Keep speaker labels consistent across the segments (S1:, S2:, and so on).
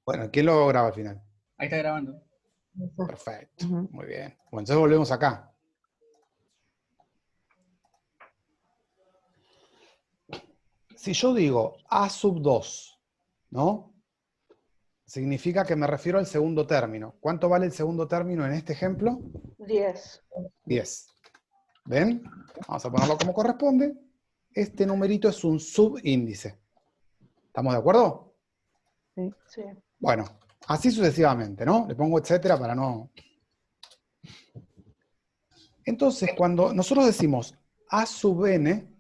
S1: Bueno, ¿quién lo graba al final?
S2: Ahí está grabando.
S1: Perfecto, muy bien. Bueno, entonces volvemos acá. Si yo digo A sub 2, ¿no? Significa que me refiero al segundo término. ¿Cuánto vale el segundo término en este ejemplo?
S3: 10.
S1: 10. ¿Ven? Vamos a ponerlo como corresponde. Este numerito es un subíndice. ¿Estamos de acuerdo?
S3: Sí. Sí.
S1: Bueno, así sucesivamente, ¿no? Le pongo etcétera para no... Entonces, cuando nosotros decimos A sub n,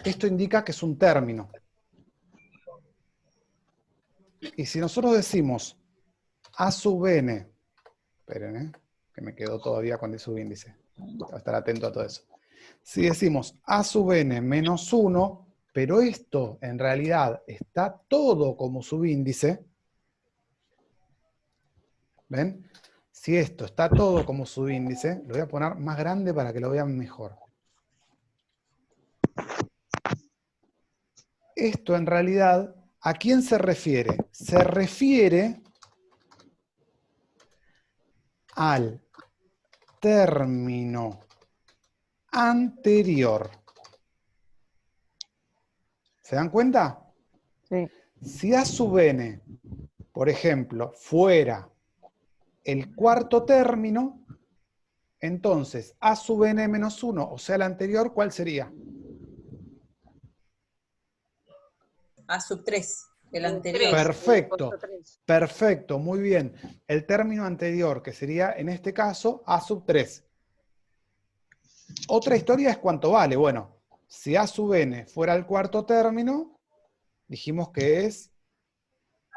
S1: esto indica que es un término. Y si nosotros decimos A sub n, esperen, que me quedó todavía con el subíndice. Voy a estar atento a todo eso. Si decimos A sub n menos 1, pero esto en realidad está todo como subíndice, ¿ven? Si esto está todo como subíndice, lo voy a poner más grande para que lo vean mejor. Esto en realidad, ¿a quién se refiere? Se refiere al término anterior. ¿Se dan cuenta?
S3: Sí.
S1: Si A sub n, por ejemplo, fuera el cuarto término, entonces A sub n menos 1, o sea, el anterior, ¿cuál sería?
S4: A sub 3, el anterior.
S1: Perfecto, perfecto, muy bien. El término anterior, que sería en este caso A sub 3. Otra historia es cuánto vale. Bueno, si A sub n fuera el cuarto término, dijimos que es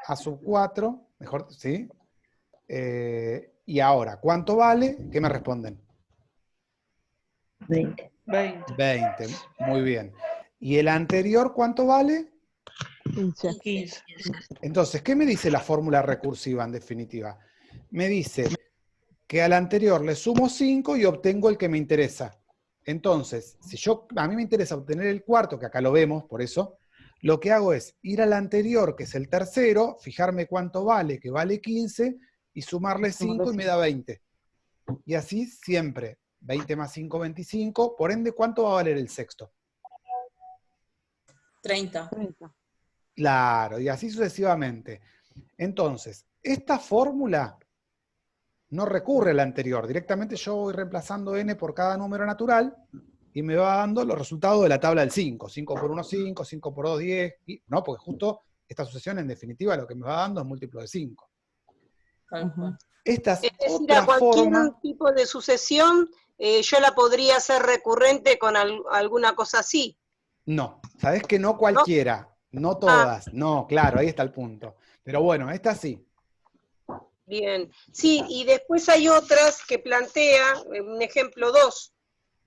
S1: A sub 4, mejor, ¿sí? Y ahora, ¿cuánto vale? ¿Qué me responden?
S3: 20.
S1: 20, muy bien. ¿Y el anterior cuánto vale?
S3: 15.
S2: 15.
S1: Entonces, ¿qué me dice la fórmula recursiva en definitiva? Me dice que al anterior le sumo 5 y obtengo el que me interesa. Entonces, si a mí me interesa obtener el cuarto, que acá lo vemos, por eso, lo que hago es ir al anterior, que es el tercero, fijarme cuánto vale, que vale 15, y sumarle 5 y me da 20. Y así siempre. 20 más 5, 25. Por ende, ¿cuánto va a valer el sexto?
S4: 30.
S1: Claro, y así sucesivamente. Entonces, esta fórmula no recurre a la anterior. Directamente yo voy reemplazando n por cada número natural y me va dando los resultados de la tabla del 5. 5 por 1, 5, 5 por 2, 10. ¿No? Porque justo esta sucesión, en definitiva, lo que me va dando es múltiplo de 5. Esta es
S5: decir,
S1: otra
S5: a cualquier
S1: forma...
S5: tipo de sucesión, yo la podría hacer recurrente con alguna cosa así.
S1: No, sabés que no cualquiera, no todas, no, claro, ahí está el punto. Pero bueno, esta sí.
S5: Bien, sí, y después hay otras que plantea, un ejemplo 2,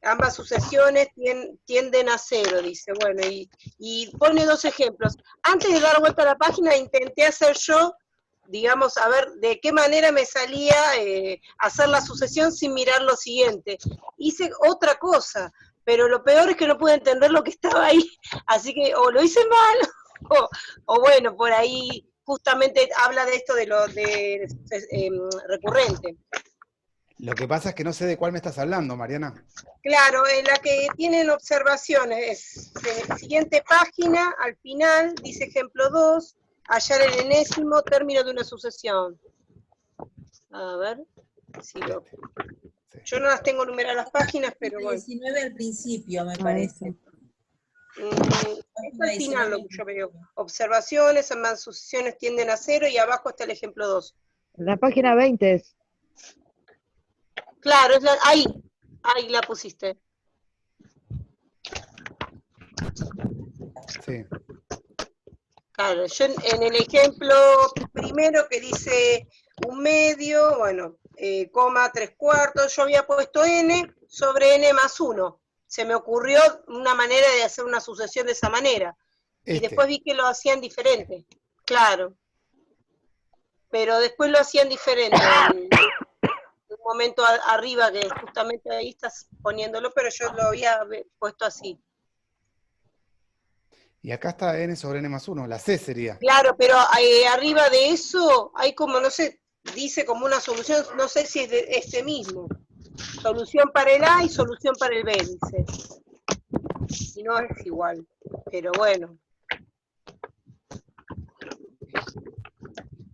S5: ambas sucesiones tienden a 0, dice, bueno, y pone 2 ejemplos. Antes de dar vuelta a la página, intenté hacer yo, digamos, a ver de qué manera me salía hacer la sucesión sin mirar lo siguiente. Hice otra cosa, pero lo peor es que no pude entender lo que estaba ahí, así que o lo hice mal, o bueno, por ahí justamente habla de esto de recurrente.
S1: Lo que pasa es que no sé de cuál me estás hablando, Mariana.
S5: Claro, en la que tienen observaciones, siguiente página, al final, dice ejemplo 2, hallar el enésimo término de una sucesión. A ver, si lo...
S1: Sí.
S5: Yo no las tengo numeradas las páginas, pero bueno.
S4: 19 al principio, me parece.
S5: Es al final lo que yo veo. Observaciones, ambas sucesiones tienden a 0 y abajo está el ejemplo 2.
S3: La página 20 es.
S5: Claro, es ahí la pusiste.
S1: Sí.
S5: Claro, yo en el ejemplo primero que dice un medio, bueno, coma 3/4, yo había puesto n sobre n más 1. Se me ocurrió una manera de hacer una sucesión de esa manera. Y después vi que lo hacían diferente. Claro. Pero después lo hacían diferente. Un momento arriba que justamente ahí estás poniéndolo, pero yo lo había puesto así.
S1: Y acá está n sobre n más 1, la C sería.
S5: Claro, pero arriba de eso hay como, no sé, dice como una solución, no sé si es de este mismo. Solución para el A y solución para el B, dice. Y no es igual, pero bueno.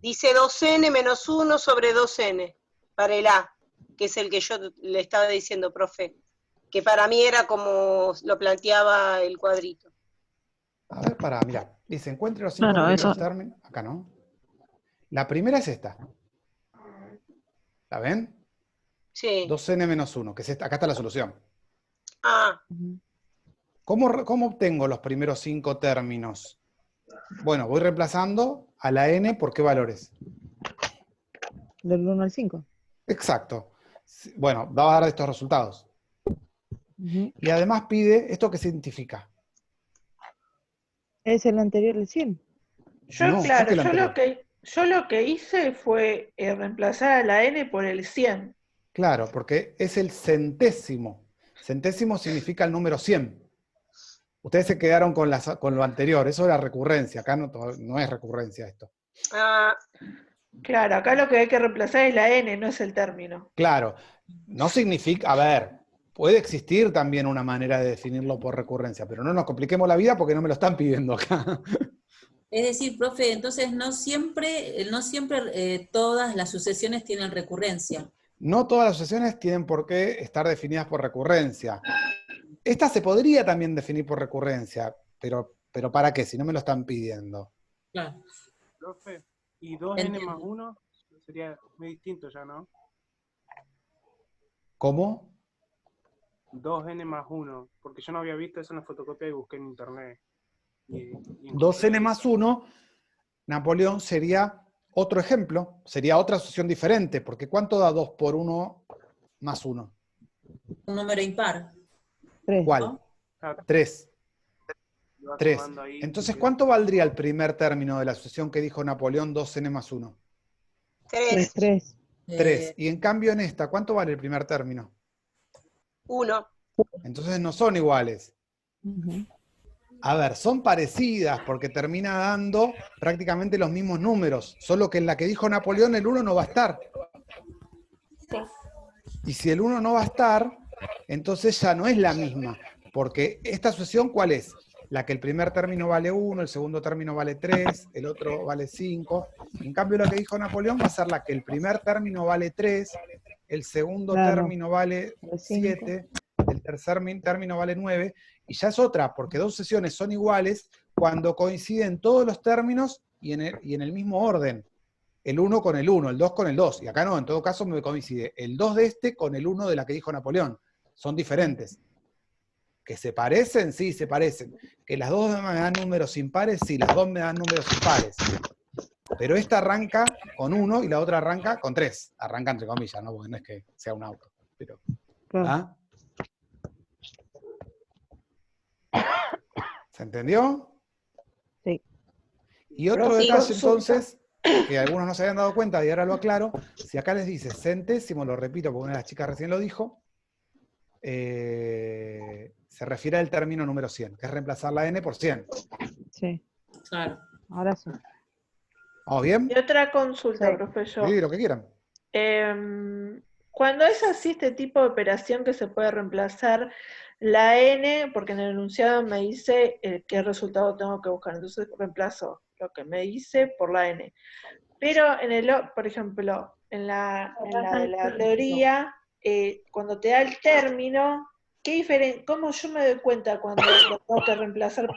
S5: Dice 2n menos 1 sobre 2n para el A, que es el que yo le estaba diciendo, profe, que para mí era como lo planteaba el cuadrito.
S1: A ver, mirá. Dice, encuentre los 5
S3: Claro,
S1: primeros
S3: eso.
S1: términos. Acá no. La primera es esta. ¿La ven?
S5: Sí.
S1: 2n menos 1, que es esta. Acá está la solución.
S5: Ah,
S3: Ujú.
S1: ¿Cómo obtengo los primeros 5 términos? Bueno, voy reemplazando a la n por qué valores.
S3: Del 1 al 5.
S1: Exacto. Bueno, va a dar estos resultados.
S3: Ujú.
S1: Y además pide, ¿esto qué significa?
S3: Es el anterior del 100.
S2: Yo,
S1: No, ¿por
S2: claro,
S1: qué el anterior?
S2: yo lo que hice fue reemplazar a la n por el 100.
S1: Claro, porque es el centésimo. Centésimo significa el número 100. Ustedes se quedaron con lo anterior, eso era recurrencia. Acá no es recurrencia esto.
S5: ah,
S2: Claro, acá lo que hay que reemplazar es la n, no es el término.
S1: Claro, no significa, a ver, puede existir también una manera de definirlo por recurrencia, pero no nos compliquemos la vida porque no me lo están pidiendo acá.
S4: Es decir, profe, entonces no siempre todas las sucesiones tienen recurrencia.
S1: No todas las sucesiones tienen por qué estar definidas por recurrencia. Esta se podría también definir por recurrencia, pero ¿para qué? Si no me lo están pidiendo.
S4: Claro.
S6: Profe, y 2n más 1 sería muy distinto ya, ¿no?
S1: ¿Cómo?
S6: 2n más 1, porque yo no había visto eso en la fotocopia y busqué en internet. Y
S1: 2n más 1, Napoleón sería otro ejemplo, sería otra sucesión diferente, porque ¿cuánto da 2 por 1 más 1?
S4: Un número impar.
S3: 3.
S1: ¿Cuál?
S4: ¿No?
S1: 3.
S6: lo va
S1: 3.
S6: sumando ahí,
S1: Entonces,
S6: y-
S1: ¿cuánto valdría el primer término de la sucesión que dijo Napoleón 2n más 1?
S5: 3,
S3: 3.
S1: 3. Y en cambio en esta, ¿cuánto vale el primer término?
S5: 1.
S1: Entonces no son iguales. A ver, son parecidas porque termina dando prácticamente los mismos números, solo que en la que dijo Napoleón el 1 no va a estar. Y si el 1 no va a estar, entonces ya no es la misma, porque esta sucesión, ¿cuál es? La que el primer término vale 1, el segundo término vale 3, el otro vale 5. En cambio, la que dijo Napoleón va a ser la que el primer término vale 3, el segundo
S3: Claro.
S1: término vale
S3: Vale 5.
S1: 7, el tercer término vale 9, y ya es otra, porque dos sucesiones son iguales cuando coinciden todos los términos y en el mismo orden. El 1 con el 1, el 2 con el 2, y acá no, en todo caso me coincide el 2 de este con el 1 de la que dijo Napoleón. Son diferentes. ¿Que se parecen? Sí, se parecen. ¿Que las dos me dan números impares? Sí, las dos me dan números impares. Pero esta arranca con 1 y la otra arranca con 3. Arranca entre comillas, ¿no? Porque no es que sea un auto. Pero,
S3: Claro.
S1: ¿ah? ¿Se entendió?
S3: Sí.
S1: Y otro
S2: Profe,
S1: detalle
S2: consulta.
S1: entonces, que algunos no se habían dado cuenta y ahora lo aclaro, si acá les dice centésimo, lo repito porque una de las chicas recién lo dijo, se refiere al término número 100, que es reemplazar la n por 100.
S3: Sí.
S4: Claro.
S3: Ahora sí.
S1: ¿Vamos bien?
S2: Y otra consulta,
S3: Sí.
S2: profesor.
S1: Sí, lo que quieran.
S2: Cuando es así este tipo de operación que se puede reemplazar la n, porque en el enunciado me dice qué resultado tengo que buscar, entonces reemplazo lo que me dice por la n. Pero por ejemplo, en la de la teoría, cuando te da el término, ¿cómo yo me doy cuenta cuando lo tengo que reemplazar?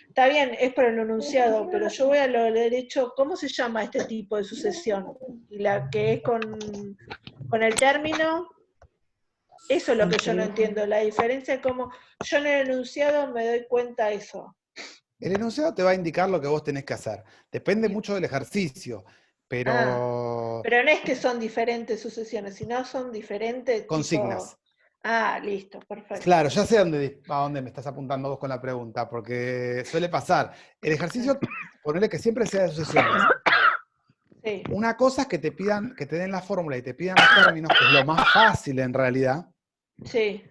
S2: Está bien, es por el enunciado, pero yo voy a lo derecho, ¿cómo se llama este tipo de sucesión? Y la que es con el término, eso es lo que yo no entiendo, la diferencia es como yo en el enunciado me doy cuenta de eso.
S1: El enunciado te va a indicar lo que vos tenés que hacer. Depende mucho del ejercicio, pero...
S2: Pero no es que son diferentes sucesiones, sino son diferentes
S1: Consignas.
S2: tipo... listo, perfecto.
S1: Claro, ya sé a dónde me estás apuntando vos con la pregunta, porque suele pasar. El ejercicio, ponele que siempre sea de sucesiones.
S2: Sí.
S1: Una cosa es que te pidan, que te den la fórmula y te pidan los términos, que es lo más fácil en realidad.
S2: Sí.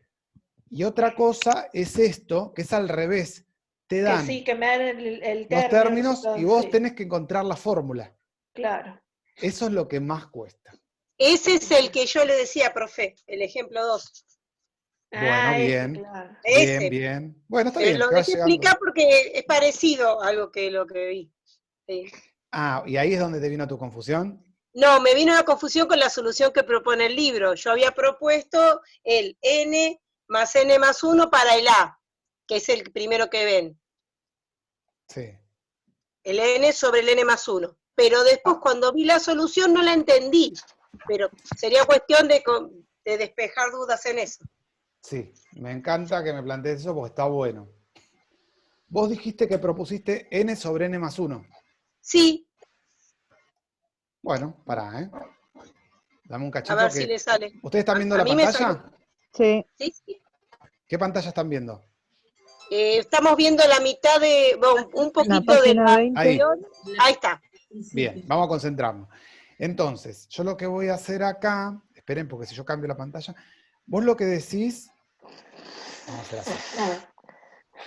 S1: Y otra cosa es esto, que es al revés, te
S2: Que
S1: dan
S2: sí, que me dan el
S1: los
S2: término,
S1: términos
S2: resultado,
S1: y vos
S2: sí,
S1: tenés que encontrar la fórmula.
S2: claro.
S1: Eso es lo que más cuesta.
S5: Ese es el que yo le decía, profe, el ejemplo 2.
S1: Bueno,
S2: Ah, ese,
S1: bien,
S2: claro.
S1: bien,
S5: Ese.
S1: bien. Bueno, está bien,
S5: Lo
S1: que vas
S5: dejé
S1: llegando.
S5: explicar porque es parecido a lo que vi. Sí.
S1: Ah, y ahí es donde te vino tu confusión.
S5: No, me vino una confusión con la solución que propone el libro. Yo había propuesto el n más n más 1 para el a, que es el primero que ven.
S1: Sí.
S5: El n sobre el n más 1. Pero después cuando vi la solución no la entendí. Pero sería cuestión de despejar dudas en eso.
S1: Sí, me encanta que me plantees eso porque está bueno. Vos dijiste que propusiste n sobre n más 1.
S5: Sí,
S1: Bueno, pará, ¿eh? Dame un
S5: a
S1: cachito
S5: ver si
S1: que...
S5: le sale.
S1: ¿Ustedes están viendo
S5: A
S1: la
S5: mí me
S1: pantalla?
S5: salió.
S3: Sí.
S5: Sí, sí.
S1: ¿Qué pantalla están viendo?
S5: Estamos viendo la mitad de, bueno, un
S3: La
S5: poquito de
S3: página
S5: la
S3: 20.
S1: Ahí.
S5: Ahí está.
S1: Bien, vamos a concentrarnos. Entonces, yo lo que voy a hacer acá, esperen porque si yo cambio la pantalla, vos lo que decís, vamos a hacer así.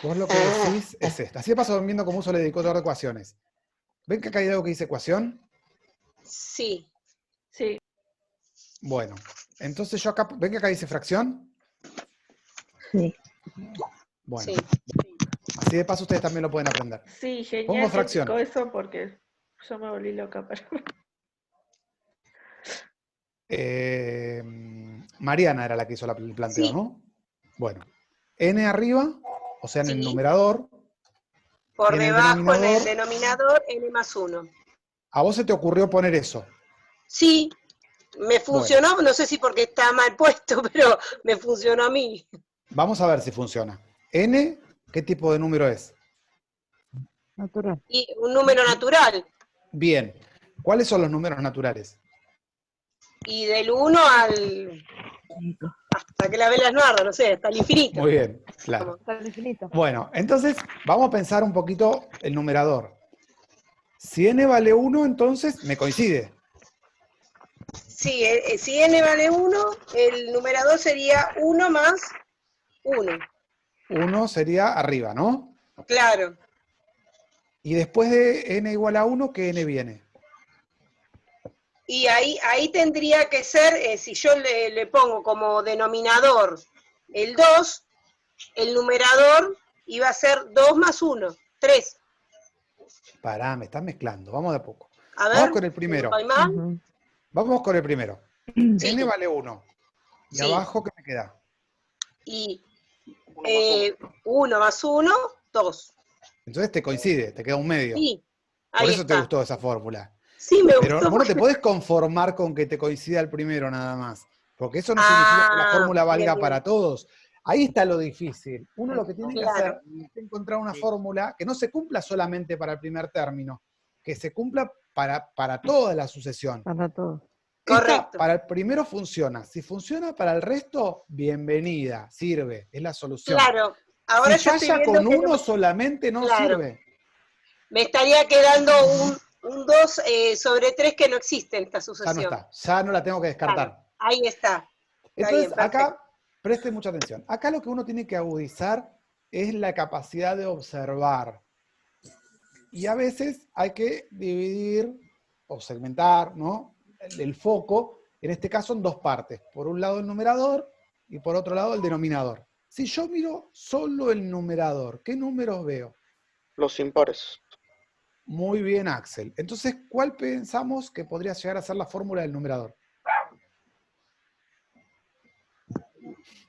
S1: Vos lo que decís es esto. Así de paso van viendo cómo uso el dedicador de ecuaciones. ¿Ven que acá hay algo que dice ecuación?
S5: Sí.
S2: Sí,
S1: Bueno, entonces yo acá, ¿ven que acá dice fracción?
S3: Sí.
S1: Bueno,
S5: Sí.
S1: así de paso ustedes también lo pueden aprender.
S2: sí,
S1: Pongo
S2: genial que
S1: fracción.
S2: explicó eso porque yo me volví loca, pero
S1: Mariana era la que hizo el planteo,
S5: Sí.
S1: ¿no? Bueno, n arriba, o sea, en el
S5: Sí.
S1: numerador,
S5: Por
S1: y en el
S5: debajo, en el
S1: denominador,
S5: denominador, n más 1.
S1: a vos se te ocurrió poner eso.
S5: Sí, me
S1: Bueno,
S5: funcionó, no sé si porque está mal puesto, pero me funcionó a mí.
S1: vamos a ver si funciona. N, ¿qué tipo de número es?
S3: Natural.
S5: Y un número natural.
S1: Bien. ¿Cuáles son los números naturales?
S5: Y del 1 al... hasta que la vela no arda, no sé, hasta el infinito.
S1: Muy bien, claro.
S3: Está al infinito.
S1: Bueno, entonces vamos a pensar un poquito el numerador. Si n vale 1, entonces me coincide.
S5: Sí, si n vale 1, el numerador sería 1 más 1.
S1: 1 sería arriba, ¿no?
S5: Claro.
S1: Y después de n igual a 1, ¿qué n viene?
S5: Y ahí tendría que ser, si yo le pongo como denominador el 2, el numerador iba a ser 2 más 1, 3.
S1: Pará, me estás mezclando. Vamos de a poco.
S5: A
S1: Vamos
S5: ver,
S1: con el
S5: si no
S1: primero.
S5: estoy mal.
S3: Ujú.
S1: Vamos con el primero.
S5: Sí.
S1: N vale 1. ¿Y
S5: Sí.
S1: abajo qué me queda?
S5: Y 1 más 1, 2.
S1: Entonces te coincide, te queda un medio.
S5: Sí,
S1: Por
S5: ahí
S1: eso te
S5: está.
S1: gustó esa fórmula.
S5: Sí, me
S1: Pero
S5: gustó
S1: vos no te
S5: porque...
S1: podés conformar con que te coincida el primero nada más. Porque eso no significa que la fórmula
S5: bien,
S1: valga
S5: bien.
S1: para todos. Ahí está lo difícil. Uno lo que tiene que
S5: Claro.
S1: hacer es encontrar una fórmula que no se cumpla solamente para el primer término, que se cumpla para toda la sucesión.
S3: Para todo.
S1: Esta
S5: Correcto.
S1: para el primero funciona. Si funciona para el resto, bienvenida, sirve, es la solución.
S5: Claro. Ahora
S1: Si
S5: yo estoy
S1: falla
S5: viendo
S1: con
S5: que
S1: uno solamente, no
S5: claro,
S1: sirve.
S5: me estaría quedando un 2 sobre 3 que no existe en esta
S1: Ya no
S5: sucesión.
S1: está, ya no la tengo que descartar.
S5: Claro, ahí está. Está
S1: Entonces,
S5: bien, perfecto.
S1: acá, presten mucha atención. Acá lo que uno tiene que agudizar es la capacidad de observar. Y a veces hay que dividir o segmentar, ¿no?, el foco, en este caso en dos partes. Por un lado el numerador y por otro lado el denominador. Si yo miro solo el numerador, ¿qué números veo?
S7: Los impares.
S1: Muy bien, Axel. Entonces, ¿cuál pensamos que podría llegar a ser la fórmula del numerador?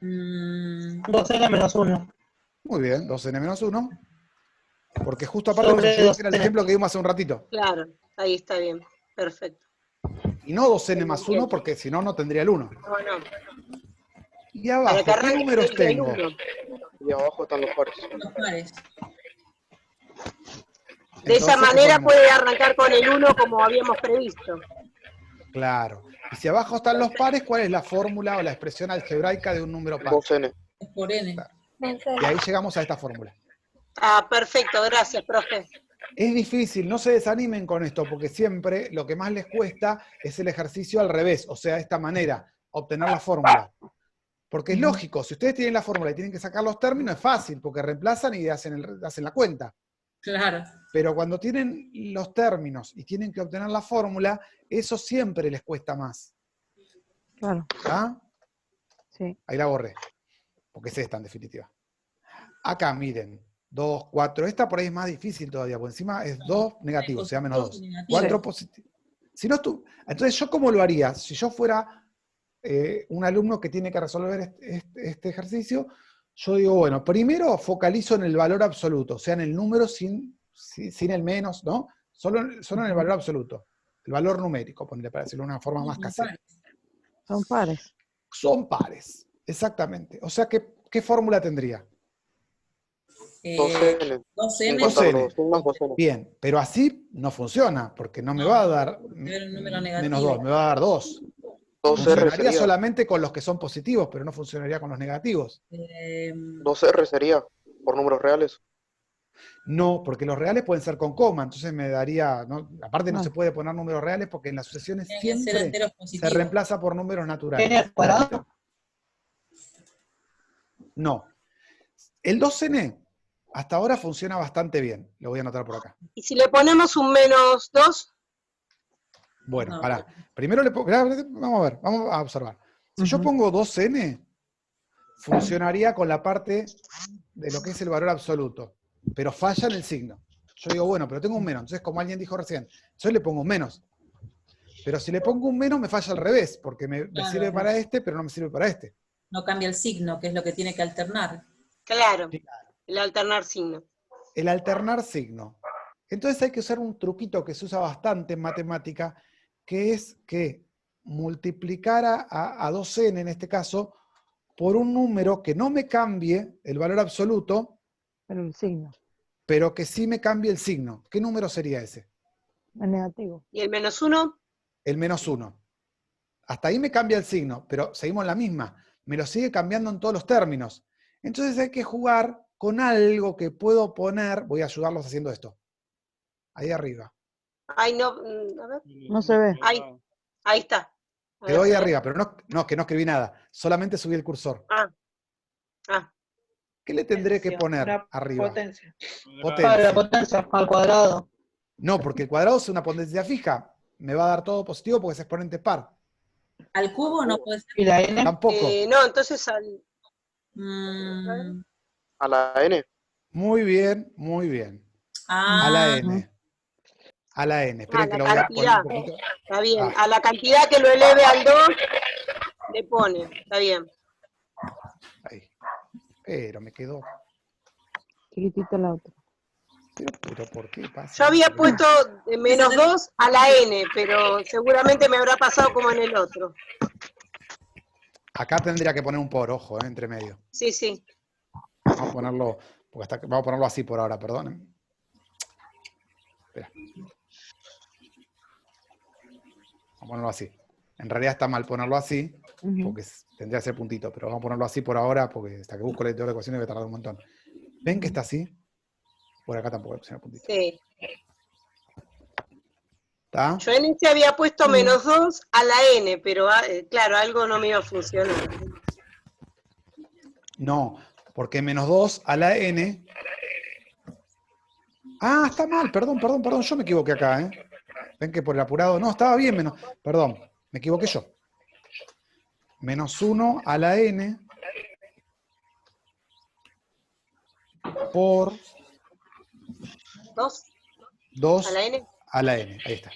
S8: 2n menos 1.
S1: Muy bien, 2n menos 1. Porque justo aparte nos
S8: Sobre
S1: ayudó, que era el
S8: 2n.
S1: ejemplo que vimos hace un ratito.
S5: Claro, ahí está bien. Perfecto.
S1: Y no 2n más 1, porque si no, no tendría el 1.
S5: No, no.
S1: Y
S5: Para
S1: abajo,
S5: que
S1: ¿qué
S5: arranque
S1: números
S5: desde el
S1: tengo?
S5: 1.
S7: Y abajo están los pares.
S4: Los pares.
S5: De esa
S1: Entonces, ¿qué
S5: manera
S1: ponemos?
S5: puede arrancar con el 1 como habíamos previsto.
S1: Claro. Y si abajo están los pares, ¿cuál es la fórmula o la expresión algebraica de un número par?
S7: 2n.
S4: Es por n.
S1: Y ahí llegamos a esta fórmula.
S5: Ah, perfecto, gracias, profe.
S1: Es difícil, no se desanimen con esto, porque siempre lo que más les cuesta es el ejercicio al revés, o sea, de esta manera, obtener la fórmula. Porque es lógico, si ustedes tienen la fórmula y tienen que sacar los términos, es fácil, porque reemplazan y hacen la cuenta.
S4: Claro.
S1: Pero cuando tienen los términos y tienen que obtener la fórmula, eso siempre les cuesta más.
S3: Claro,
S1: ¿Ah?
S3: sí.
S1: Ahí la borré, porque es esta en definitiva. Acá, miren, 2, 4, esta por ahí es más difícil todavía, porque encima es 2 negativo, o sea, menos 2. 4 positivo. Si no, entonces, ¿yo cómo lo haría? Si yo fuera un alumno que tiene que resolver este ejercicio, yo digo, bueno, primero focalizo en el valor absoluto, o sea, en el número sin el menos, ¿no? Solo en el valor absoluto, el valor numérico, ponle para decirlo de una forma más casera.
S3: Son pares.
S1: Son pares, exactamente. O sea, ¿qué fórmula tendría?
S7: 2n.
S4: 2n.
S1: 2n. Bien, pero así no funciona, porque no me va a dar menos 2, me va a dar 2.
S7: 2r
S1: Funcionaría
S7: sería.
S1: solamente con los que son positivos, pero no funcionaría con los negativos.
S7: 2r sería, por números reales.
S1: No, porque los reales pueden ser con coma, entonces me daría, ¿no? Aparte no se puede poner números reales porque en las sucesiones
S4: Tienen que ser
S1: siempre
S4: enteros
S1: se
S4: positivos.
S1: reemplaza por números naturales.
S8: ¿N al cuadrado?
S1: No. El 2n hasta ahora funciona bastante bien. Lo voy a anotar por acá.
S5: ¿Y si le ponemos un menos 2?
S1: Bueno,
S4: No.
S1: pará. Primero vamos a ver, vamos a observar. Si yo pongo 2n, funcionaría con la parte de lo que es el valor absoluto, pero falla en el signo. Yo digo, bueno, pero tengo un menos. Entonces, como alguien dijo recién, yo le pongo un menos. Pero si le pongo un menos, me falla al revés, porque me
S4: Claro.
S1: sirve para este, pero no me sirve para este.
S4: No cambia el signo, que es lo que tiene que alternar.
S5: Claro, el alternar signo.
S1: El alternar signo. Entonces hay que usar un truquito que se usa bastante en matemática, que es que multiplicar a 2n, en este caso, por un número que no me cambie el valor absoluto,
S3: Pero el signo
S1: pero que sí me cambie el signo. ¿Qué número sería ese?
S3: es negativo.
S5: ¿Y el menos 1?
S1: El menos 1. Hasta ahí me cambia el signo, pero seguimos en la misma. Me lo sigue cambiando en todos los términos. Entonces hay que jugar con algo que puedo poner. Voy a ayudarlos haciendo esto. Ahí arriba.
S5: Ay, no, a ver.
S3: No se ve.
S5: Ahí está. A
S1: Quedó
S5: ver,
S1: ahí
S5: a ver.
S1: arriba, pero no, que no escribí nada. Solamente subí el cursor.
S5: Ah,
S1: ¿Qué le tendré que poner
S2: Una
S1: arriba?
S2: potencia.
S8: Para la potencia al cuadrado.
S1: No, porque el cuadrado es una potencia fija. Me va a dar todo positivo porque es exponente par.
S4: ¿Al cubo no puede ser?
S8: ¿Y la N?
S1: Tampoco.
S5: no, entonces al...
S7: A la n.
S1: Muy bien, muy bien.
S4: Ah,
S1: A la n. A la n. Esperen
S5: la
S1: que lo voy a poner
S5: cantidad.
S1: un poquito.
S5: Está bien.
S1: Ah.
S5: A la cantidad que lo eleve al 2, le pone. Está bien.
S1: Ahí. Pero me quedó.
S3: Chiquitito la otra.
S1: Pero ¿por qué pasa?
S5: Yo había puesto de menos 2 a la n, pero seguramente me habrá pasado como en el otro.
S1: Acá tendría que poner un por, ojo, entre medio.
S5: Sí, sí.
S1: Vamos a ponerlo, vamos a ponerlo así por ahora, perdonen. Espera. Vamos a ponerlo así. En realidad está mal ponerlo así, porque tendría que ser puntito, pero vamos a ponerlo así por ahora, porque hasta que busco la editor de ecuaciones voy a tardar un montón. ¿Ven que está así? Por acá tampoco le pusieron puntito.
S5: Sí.
S1: ¿Está?
S5: Yo en este había puesto menos 2 a la n, pero claro, algo no me iba a funcionar.
S1: No, porque menos 2 a la n... Ah, está mal, perdón, yo me equivoqué acá, ¿eh? Ven que por el apurado... No, estaba bien, perdón, me equivoqué yo. Menos 1 a la n por 2
S5: a la n.
S1: a la n, ahí está.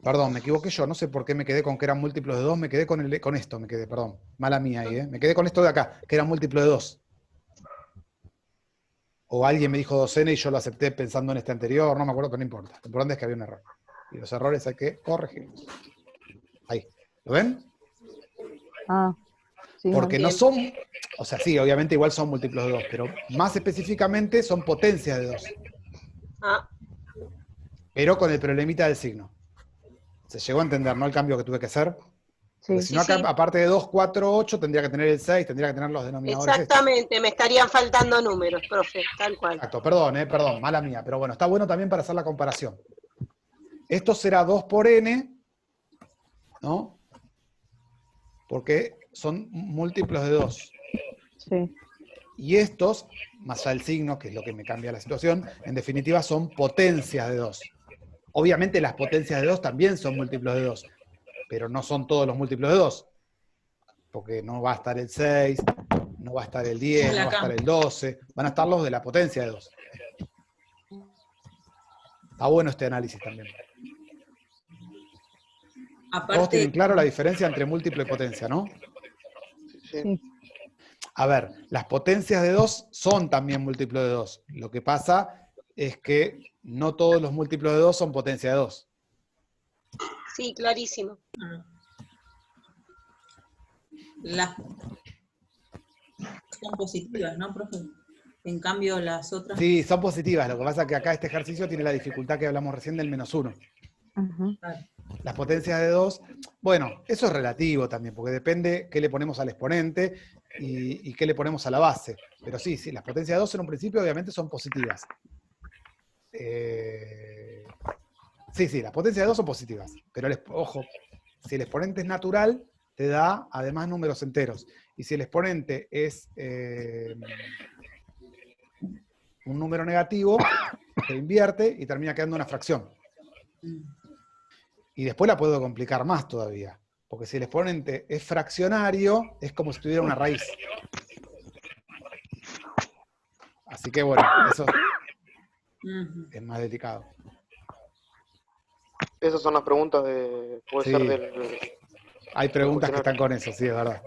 S1: Perdón, me equivoqué yo, no sé por qué me quedé con que eran múltiplos de 2, me quedé con esto, perdón, mala mía ahí, ¿eh? Me quedé con esto de acá, que era múltiplo de 2. O alguien me dijo 2n y yo lo acepté pensando en este anterior, no me acuerdo, pero no importa. Lo importante es que había un error. Y los errores hay que corregirlos. Ahí, ¿lo ven?
S3: Ah, sí.
S1: Porque no son, o sea, sí, obviamente igual son múltiplos de 2, pero más específicamente son potencias de 2.
S5: Ah,
S1: Pero con el problemita del signo. ¿Se llegó a entender, no, el cambio que tuve que hacer? Porque si no, acá, aparte de 2, 4, 8, tendría que tener el 6, tendría que tener los denominadores.
S5: exactamente, me estarían faltando números, profe, tal cual.
S1: Exacto, perdón, mala mía, pero bueno, está bueno también para hacer la comparación. Esto será 2 por n, ¿no? Porque son múltiplos de 2.
S3: Sí.
S1: Y estos, más allá del signo, que es lo que me cambia la situación, en definitiva son potencias de 2. Obviamente las potencias de 2 también son múltiplos de 2, pero no son todos los múltiplos de 2. Porque no va a estar el 6, no va a estar el 10, no va a estar el 12, van a estar los de la potencia de 2. Está bueno este análisis también. Todos
S4: Aparte,
S1: tienen claro la diferencia entre múltiplo y potencia, ¿no?
S7: Sí.
S3: Sí.
S1: A ver, las potencias de 2 son también múltiplos de 2. Lo que pasa es que no todos los múltiplos de 2 son potencia de 2.
S5: Sí, clarísimo.
S4: las son positivas, ¿no, profe? En cambio, las otras...
S1: Sí, son positivas. Lo que pasa es que acá este ejercicio tiene la dificultad que hablamos recién del -1.
S3: Ujú.
S1: Las potencias de 2, bueno, eso es relativo también, porque depende qué le ponemos al exponente y qué le ponemos a la base. Pero sí, las potencias de 2 en un principio obviamente son positivas. Sí, las potencias de 2 son positivas. Pero, ojo, si el exponente es natural, te da además números enteros. Y si el exponente es un número negativo, se invierte y termina quedando una fracción. Y después la puedo complicar más todavía. Porque si el exponente es fraccionario, es como si tuviera una raíz. Así que bueno, eso es más delicado.
S7: Esas son las preguntas de... Puede
S1: Sí.
S7: ser del...
S1: Hay preguntas que están con eso, sí, es verdad.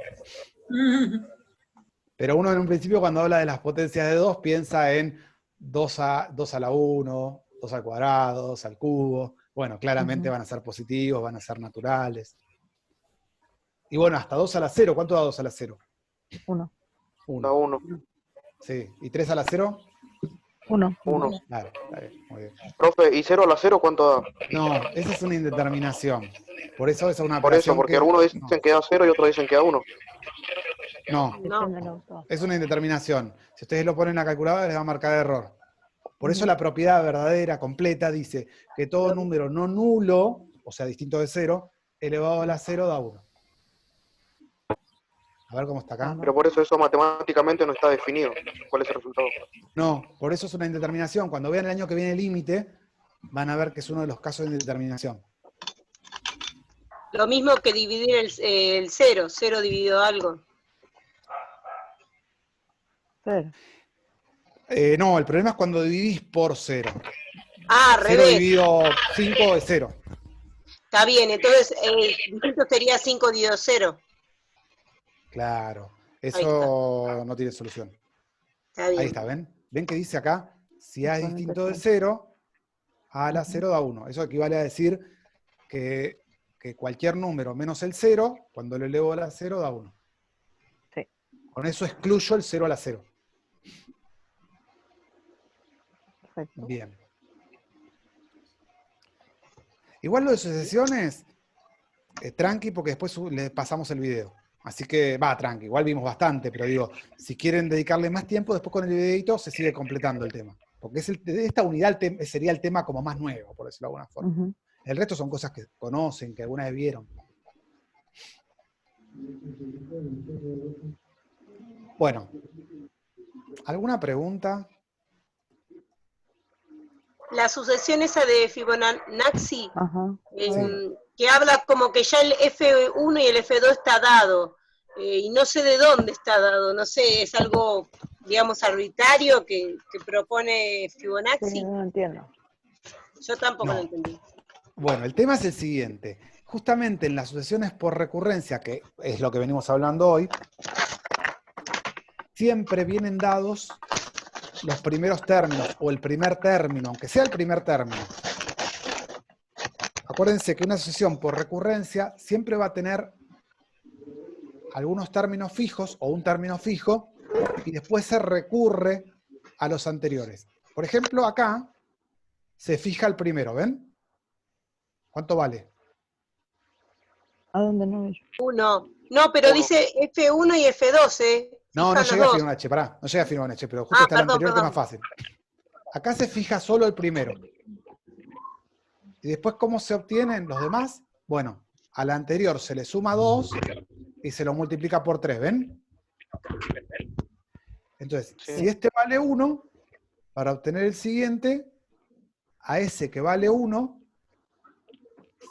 S1: Pero uno en un principio cuando habla de las potencias de 2 piensa en 2 a la 1, 2 al cuadrado, 2 al cubo. Bueno, claramente van a ser positivos, van a ser naturales. Y bueno, hasta 2 a la 0. ¿Cuánto da 2 a la 0?
S3: 1.
S1: 1.
S7: 1.
S1: Sí. ¿Y 3 a la 0?
S3: 1.
S7: 1.
S1: Claro, está bien, muy bien.
S7: Profe, ¿y 0 a la 0 cuánto da?
S1: No, esa es una indeterminación. Por eso es una
S7: Por eso,
S1: operación
S7: porque
S1: que...
S7: algunos dicen que da 0 y otros dicen que da 1.
S1: No,
S3: Depende del autor.
S1: es una indeterminación. Si ustedes lo ponen en la calculadora les va a marcar error. Por eso la propiedad verdadera, completa, dice que todo número no nulo, o sea, distinto de 0, elevado a la 0 da 1. A ver cómo está acá.
S7: Pero por eso matemáticamente no está definido. ¿Cuál es el resultado?
S1: No, por eso es una indeterminación. Cuando vean el año que viene el límite, van a ver que es uno de los casos de indeterminación.
S5: Lo mismo que dividir el 0, 0 dividido algo.
S3: 0.
S1: No, el problema es cuando dividís por 0.
S5: Ah,
S1: 0
S5: revés.
S1: dividido 5 es 0.
S5: Está bien, entonces distinto sería 5 dividido 0.
S1: Claro,
S5: Ahí
S1: eso no tiene solución.
S5: Está bien.
S1: Ahí está, ¿ven? ¿Ven que dice acá? Si A es
S3: Exponente
S1: distinto de
S3: cero.
S1: 0, A a la 0 da 1. Eso equivale a decir que cualquier número menos el 0, cuando lo elevo a la 0, da 1.
S3: Sí.
S1: Con eso excluyo el 0 a la 0.
S3: Perfecto.
S1: Bien. Igual lo de sucesiones, tranqui, porque después le pasamos el video. Así que va, tranqui, igual vimos bastante, pero digo, si quieren dedicarle más tiempo, después con el videito se sigue completando el tema. Porque esta unidad sería el tema como más nuevo, por decirlo de alguna forma.
S3: Ujú.
S1: El resto son cosas que conocen, que alguna vez vieron. Bueno, ¿alguna pregunta?
S5: La sucesión esa de Fibonacci,
S3: Ajá.
S5: que habla como que ya el F1 y el F2 está dado, y no sé de dónde está dado, no sé, es algo, digamos, arbitrario que propone Fibonacci.
S3: Sí, no entiendo.
S5: Yo tampoco
S1: No.
S5: lo entendí.
S1: Bueno, el tema es el siguiente. Justamente en las sucesiones por recurrencia, que es lo que venimos hablando hoy, siempre vienen dados los primeros términos, o el primer término, aunque sea el primer término. Acuérdense que una sucesión por recurrencia siempre va a tener algunos términos fijos, o un término fijo, y después se recurre a los anteriores. Por ejemplo, acá se fija el primero, ¿ven? ¿Cuánto vale?
S3: ¿A dónde no es?
S5: 1. No, pero
S7: Uno.
S5: dice F1 y F2,
S1: No,
S5: Fijan
S1: no
S5: los
S1: llega a
S5: dos.
S1: Fibonacci, pará, no llega a Fibonacci, pero justo está el
S5: perdón,
S1: anterior que es más
S5: perdón.
S1: fácil. Acá se fija solo el primero. Y después, ¿cómo se obtienen los demás? Bueno, al anterior se le suma 2 y se lo multiplica por 3, ¿ven? Entonces,
S7: Sí.
S1: si este vale 1, para obtener el siguiente, a ese que vale 1,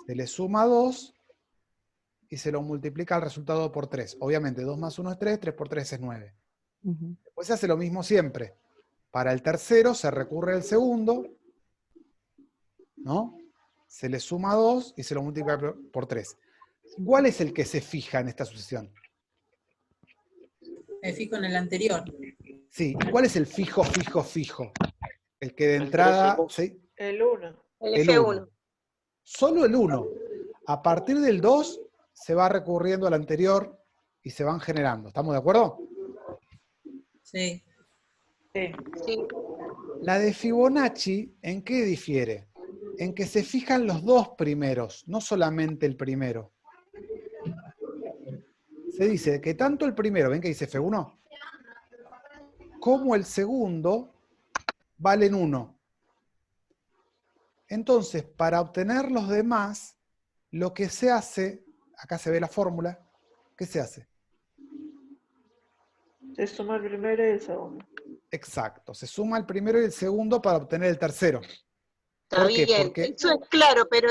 S1: se le suma 2 y se lo multiplica el resultado por 3. Obviamente, 2 más 1 es 3, 3 por 3 es 9.
S3: Ujú.
S1: Después se hace lo mismo siempre. Para el tercero se recurre al segundo, ¿no? Se le suma 2 y se lo multiplica por 3. ¿Cuál es el que se fija en esta sucesión?
S4: Me fijo en el anterior.
S1: Sí, ¿cuál es el fijo, fijo, fijo? El que de
S7: El 3 y
S1: entrada...
S7: el 2.
S1: ¿sí?
S2: El 1.
S5: El
S1: El
S5: F1.
S1: 1. Solo el 1. A partir del 2 se va recurriendo al anterior y se van generando. ¿Estamos de acuerdo?
S4: Sí.
S2: Sí.
S5: Sí.
S1: La de Fibonacci, ¿en qué difiere? En que se fijan los dos primeros, no solamente el primero. Se dice que tanto el primero, ¿ven que dice F1? Como el segundo valen 1. Entonces, para obtener los demás, lo que se hace, acá se ve la fórmula, ¿qué se hace?
S2: Se suma el primero y el segundo.
S1: Exacto, se suma el primero y el segundo para obtener el tercero.
S5: Está
S1: ¿Por qué?
S5: bien,
S1: Porque
S5: eso es claro, pero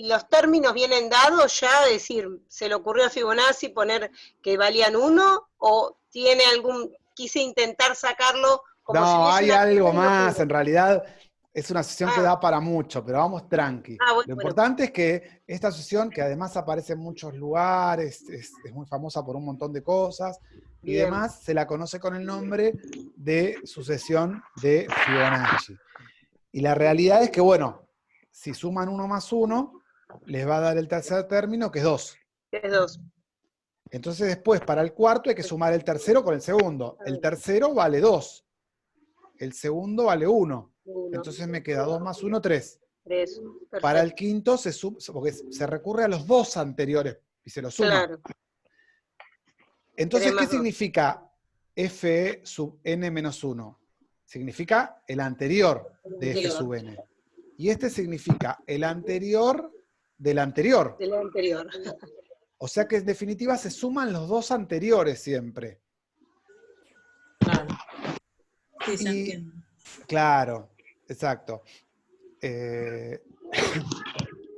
S5: los términos vienen dados ya? Es decir, ¿se le ocurrió a Fibonacci poner que valían 1 o tiene quise intentar sacarlo como si
S1: no,
S5: hubiese
S1: hay
S5: una
S1: algo
S5: curva y no
S1: más,
S5: pude?
S1: en realidad es una sesión que
S5: Ah,
S1: da para mucho, pero vamos tranqui.
S5: bueno,
S1: Lo importante es que esta sesión, que además aparece en muchos lugares, es muy famosa por un montón de cosas, y
S5: bien,
S1: demás, se la conoce con el nombre de sucesión de Fibonacci. Y la realidad es que, bueno, si suman 1 más 1, les va a dar el tercer término, que es 2.
S5: es 2.
S1: Entonces después, para el cuarto, hay que sumar el tercero con el segundo. El tercero vale 2. El segundo vale 1.
S5: 1,
S1: Entonces me queda 2 más 1, 3.
S5: 3,
S1: Para el
S5: perfecto.
S1: quinto, porque se recurre a los dos anteriores y se los suma.
S5: Claro,
S1: Entonces,
S5: 3
S1: ¿qué
S5: más 2.
S1: significa Fe sub n menos 1? Significa el anterior de F sub n. Y este significa el anterior del anterior.
S5: Del anterior.
S1: O sea que en definitiva se suman los dos anteriores siempre.
S4: Claro. Sí, ya
S1: Y,
S4: entiendo.
S1: claro, exacto.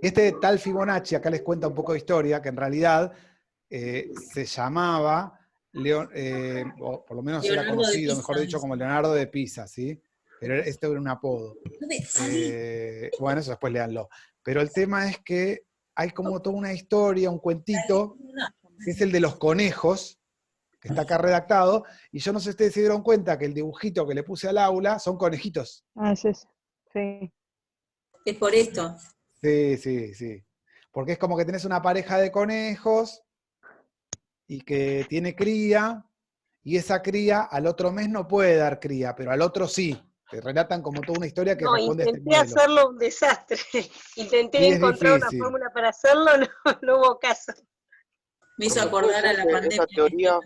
S1: Este tal Fibonacci, acá les cuenta un poco de historia, que en realidad se llamaba, o por lo menos era
S4: Leonardo de
S1: conocido,
S4: Pisa,
S1: mejor dicho,
S4: dice.
S1: como Leonardo de Pisa, ¿sí? Pero este era un apodo. Bueno, eso después léanlo. Pero el tema es que hay como toda una historia, un cuentito, que es el de los conejos, que está acá redactado, y yo no sé si ustedes se dieron cuenta que el dibujito que le puse al aula son conejitos.
S3: Ah, es ese. Sí.
S4: Es por esto.
S1: Sí, sí, sí. Porque es como que tenés una pareja de conejos y que tiene cría, y esa cría al otro mes no puede dar cría, pero al otro sí. Te relatan como toda una historia que
S5: No,
S1: responde a este
S5: intenté
S1: modelo.
S5: hacerlo un desastre. Intenté
S1: Sí, es
S5: encontrar una
S1: difícil.
S5: fórmula para hacerlo, no hubo caso.
S4: Me hizo
S7: Profe,
S4: acordar a la
S7: puede ser que
S4: pandemia.
S7: esa teoría,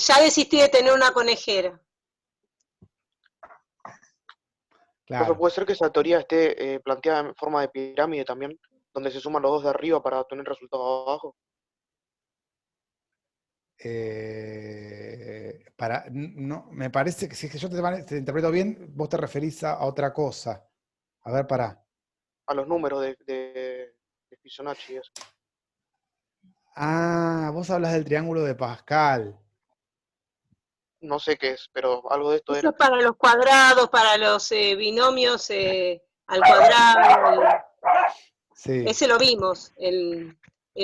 S5: Ya desistí de tener una conejera.
S7: profe,
S1: Claro.
S7: puede ser que esa teoría esté planteada en forma de pirámide también, donde se suman los dos de arriba para obtener resultados abajo.
S1: No, me parece que si es que yo te interpreto bien, vos te referís a otra cosa. A ver, pará.
S7: A los números de Fibonacci y eso.
S1: Ah, vos hablas del triángulo de Pascal.
S7: No sé qué es, pero algo de esto
S5: Eso
S7: era.
S5: es para los cuadrados, para los binomios al cuadrado.
S1: Sí.
S5: Ese lo vimos en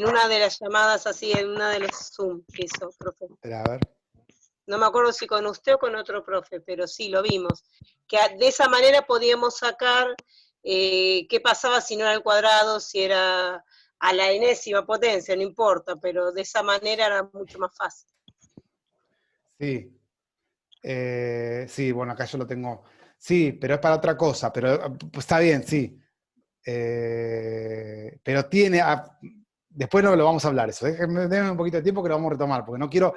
S5: una de las llamadas así, en una de los Zoom que hizo, profe.
S1: Espera, a ver.
S5: No me acuerdo si con usted o con otro profe, pero sí, lo vimos. Que de esa manera podíamos sacar qué pasaba si no era al cuadrado, si era a la enésima potencia, no importa, pero de esa manera era mucho más fácil.
S1: Sí. Sí, bueno, acá yo lo tengo. Sí, pero es para otra cosa, pero pues, está bien, sí. Pero tiene. Después no lo vamos a hablar eso. Déjenme un poquito de tiempo que lo vamos a retomar, porque no quiero.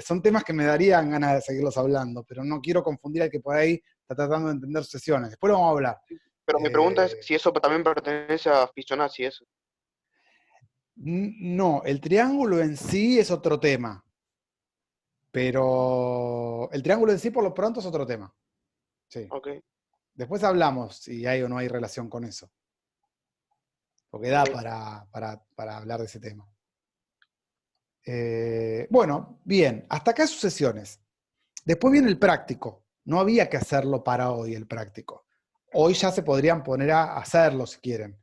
S1: Son temas que me darían ganas de seguirlos hablando, pero no quiero confundir al que por ahí está tratando de entender sesiones. Después lo vamos a hablar.
S7: Pero mi pregunta es si eso también pertenece a Fibonacci, eso.
S1: No, el triángulo en sí es otro tema. Pero el triángulo en sí, por lo pronto, es otro tema. Sí.
S7: Ok.
S1: Después hablamos si hay o no hay relación con eso. Porque da para hablar de ese tema. Bueno, bien. Hasta acá sucesiones. Después viene el práctico. No había que hacerlo para hoy, el práctico. Hoy ya se podrían poner a hacerlo si quieren.